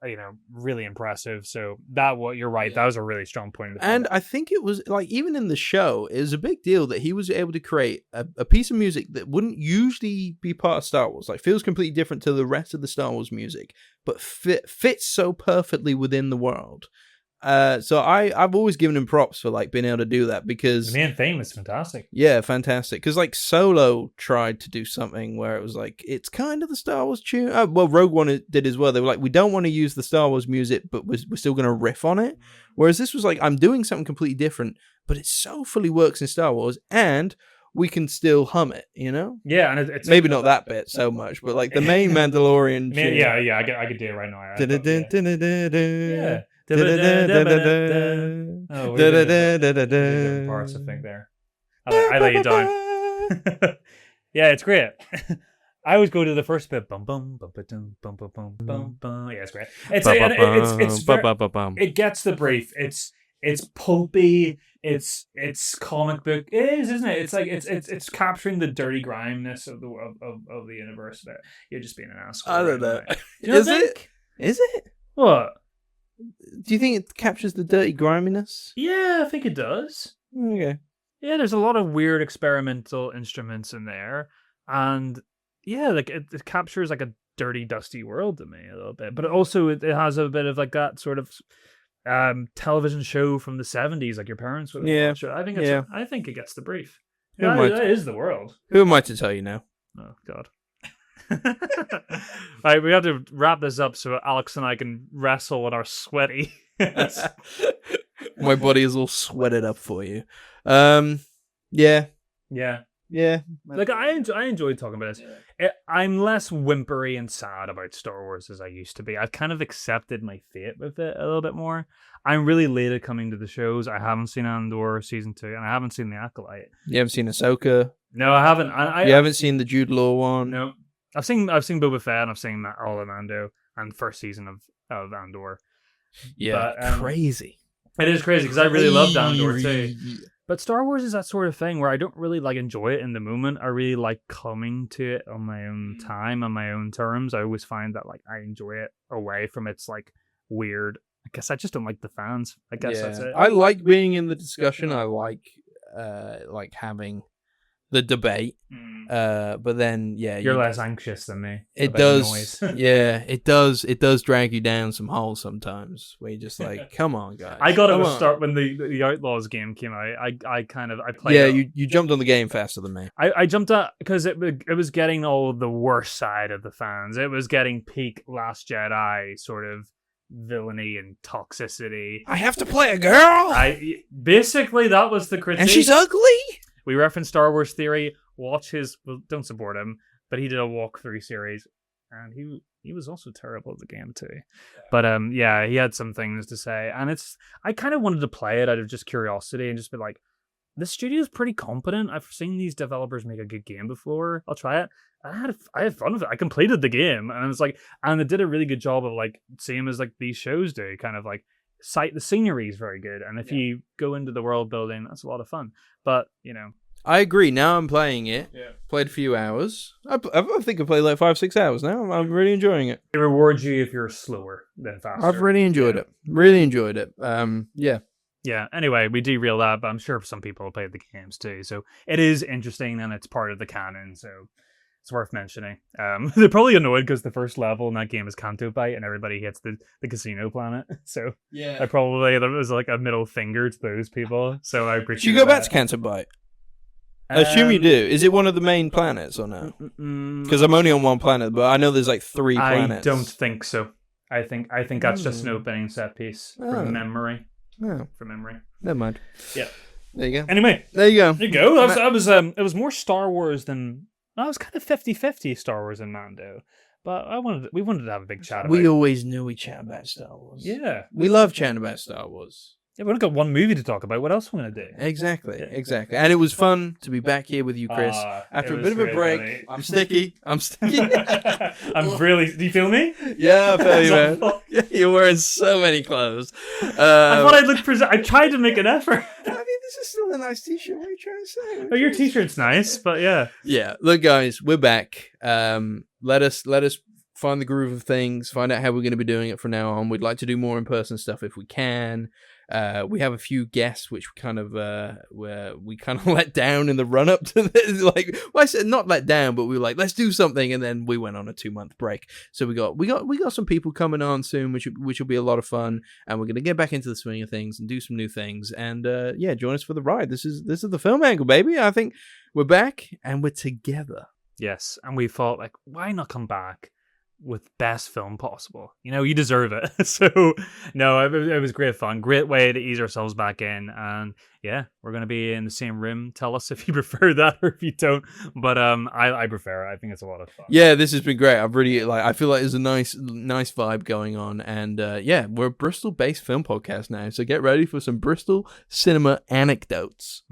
you know, really impressive. So you're right. Yeah. That was a really strong point. And I think it was like, even in the show, it was a big deal that he was able to create a piece of music that wouldn't usually be part of Star Wars. Like feels completely different to the rest of the Star Wars music, but fits so perfectly within the world. So I've always given him props for like being able to do that because the main theme is fantastic. Yeah, fantastic. Because like Solo tried to do something where it was like it's kind of the Star Wars tune. Well, Rogue One did as well. They were like, we don't want to use the Star Wars music, but we're still going to riff on it. Whereas this was like, I'm doing something completely different, but it so fully works in Star Wars, and we can still hum it. You know? Yeah, and it's maybe not that bit so much, but like the main Mandalorian. Tune, yeah, I could do it right now. Yeah. Parts I think there. I lay you down. Yeah, it's great. I always go to the first bit. Bum bum bum bum bum bum bum bum bum. Yeah, it's great. It gets the brief. It's pulpy. It's comic book. It is, isn't it? It's like it's capturing the dirty grimeness of the universe. But you're just being an asshole. I don't know. Is it? What? Do you think it captures the dirty griminess? Yeah, I think it does. Okay. Yeah, there's a lot of weird experimental instruments in there, and yeah, like it captures like a dirty, dusty world to me a little bit. But it has a bit of like that sort of television show from the 70s, like your parents would have watched it. I think it gets the brief. That is the world. Who am I to tell you now? Oh God. Right, we have to wrap this up so Alex and I can wrestle with our sweaty. My body is all sweated up for you. Yeah. Like I enjoy talking about this. I'm less whimpery and sad about Star Wars as I used to be. I've kind of accepted my fate with it a little bit more. I'm really late at coming to the shows. I haven't seen Andor season 2, and I haven't seen The Acolyte. You haven't seen Ahsoka? No, I haven't. You haven't seen the Jude Law one? No. I've seen Boba Fett, and I've seen all of Mando and first season of Andor. Yeah, but, crazy. It is crazy because I really loved Andor too. But Star Wars is that sort of thing where I don't really like enjoy it in the moment. I really like coming to it on my own time, on my own terms. I always find that like I enjoy it away from its like weird. I guess I just don't like the fans. I guess that's it. I like being in the discussion. I like having the debate. But then you're less anxious than me. It does. It does drag you down some holes sometimes where you're just like, come on guys. I got it to start when the Outlaws game came out. I played. Yeah, you jumped on the game faster than me. I jumped out because it was getting all the worst side of the fans. It was getting peak Last Jedi sort of villainy and toxicity. I have to play a girl. Basically that was the critique. And she's ugly. We referenced Star Wars Theory. Watch his. Well, don't support him, but he did a walkthrough series, and he was also terrible at the game too. But yeah, he had some things to say, and I kind of wanted to play it out of just curiosity and just be like, the studio's pretty competent. I've seen these developers make a good game before. I'll try it. I had fun with it. I completed the game, and I was like, and it did a really good job of like same as like these shows do, kind of like the scenery is very good, and if you go into the world building, that's a lot of fun. But I agree. Now I'm playing it. Yeah. Played a few hours. I think I played like 5-6 hours now. I'm really enjoying it. It rewards you if you're slower than faster. I've really enjoyed it. Really enjoyed it. Yeah. Yeah, anyway, we derailed that, but I'm sure some people have played the games too. So it is interesting, and it's part of the canon, so it's worth mentioning. They're probably annoyed because the first level in that game is Canto Bite, and everybody hits the casino planet. So Yeah. I probably, there was like a middle finger to those people. So I appreciate Should you go back to Canto Bite? I assume you do. Is it one of the main planets or no? Because I'm only on one planet, but I know there's like 3 planets. I don't think so. I think that's just an opening set piece from memory. Oh. From memory. Never mind. Yeah. There you go. Anyway. There you go. There you go. It was more Star Wars than... I was kind of 50-50 Star Wars and Mando. But we wanted to have a big chat about it. We always knew we chat about Star Wars. Yeah. We love chatting about Star Wars. Yeah, we've only got one movie to talk about. What else are we going to do? Exactly. Yeah. Exactly. And it was fun to be back here with you, Kris. After a bit of a break. Buddy. I'm sticky. I'm really... Do you feel me? Yeah, I feel you, man. You're wearing so many clothes. I thought I'd look present. I tried to make an effort. I mean, this is still a nice t-shirt. What are you trying to say? Oh, your t-shirt's nice, but yeah. Yeah. Look, guys, we're back. Let us find the groove of things, find out how we're going to be doing it from now on. We'd like to do more in-person stuff if we can. We have a few guests which we kind of let down in the run-up to this. Like, well, I said not let down, but we were like, let's do something, and then we went on a 2-month break. So we got some people coming on soon, which will be a lot of fun, and we're gonna get back into the swing of things and do some new things. And yeah, join us for the ride. This is the Film Angle, baby. I think we're back and we're together. Yes, and we thought, like, why not come back with best film possible? You deserve it. So no, it was great fun, great way to ease ourselves back in, and yeah, we're gonna be in the same room. Tell us if you prefer that or if you don't, but I prefer it. I think it's a lot of fun. Yeah, this has been great. I've really I feel like there's a nice vibe going on, and yeah, we're a Bristol based film podcast now, so get ready for some Bristol cinema anecdotes.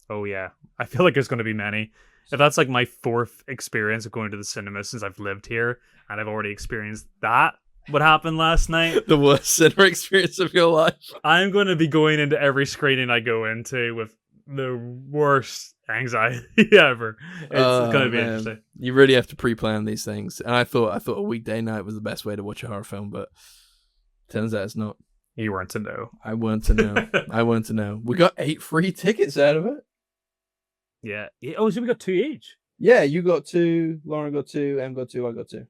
Oh yeah, I feel like there's gonna be many. If that's like my 4th experience of going to the cinema since I've lived here, and I've already experienced that, what happened last night. The worst cinema experience of your life. I'm going to be going into every screening I go into with the worst anxiety ever. It's going to be interesting. You really have to pre-plan these things. And I thought a weekday night was the best way to watch a horror film, but turns out it's not. You weren't to know. I weren't to know. I weren't to know. We got 8 free tickets out of it. Yeah. Oh, so we got 2 each? Yeah, you got 2, Lauren got 2, Em got 2, I got 2.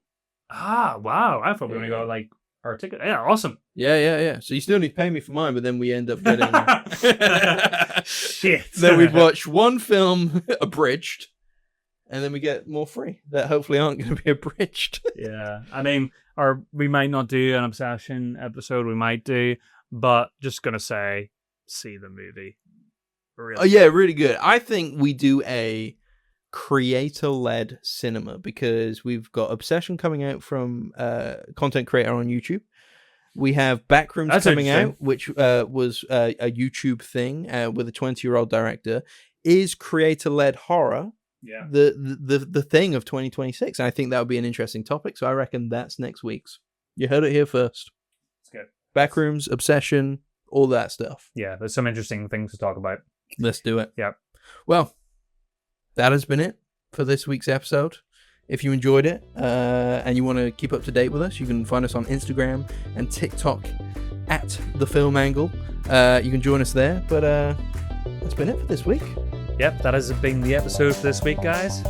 Ah, wow. I thought we only got like our ticket. Yeah, awesome. Yeah. So you still need to pay me for mine, but then we end up getting... Shit. Then we'd watch one film abridged, and then we get more free that hopefully aren't going to be abridged. Yeah. I mean, we might not do an Obsession episode, we might do, but just going to say, see the movie. Really. Oh yeah, really good. I think we do a creator-led cinema because we've got Obsession coming out from content creator on YouTube. We have Backrooms coming out, which was a YouTube thing with a 20-year-old director. Is creator-led horror the thing of 2026? And I think that would be an interesting topic. So I reckon that's next week's. You heard it here first. It's good. Backrooms, Obsession, all that stuff. Yeah, there's some interesting things to talk about. Let's do it. Yeah. Well, that has been it for this week's episode. If you enjoyed it and you want to keep up to date with us, you can find us on Instagram and TikTok at The Film Angle. You can join us there. But that's been it for this week. Yep, that has been the episode for this week, guys.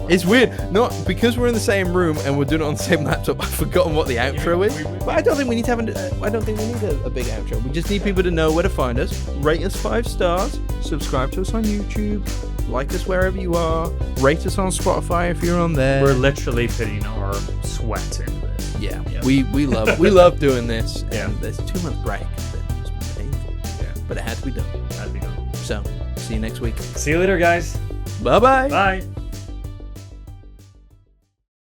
It's weird, not because we're in the same room and we're doing it on the same laptop. I've forgotten what the outro is, but I don't think we need to have a big outro. We just need people to know where to find us. Rate us 5 stars. Subscribe to us on YouTube. Like us wherever you are. Rate us on Spotify if you're on there. We're literally putting our sweat into this. Yeah, Yeah. we love doing this. Yeah. And there's a 2-month break. It was painful. Yeah. But it had to be done. That'd be good. So, see you next week. See you later, guys. Bye-bye. Bye.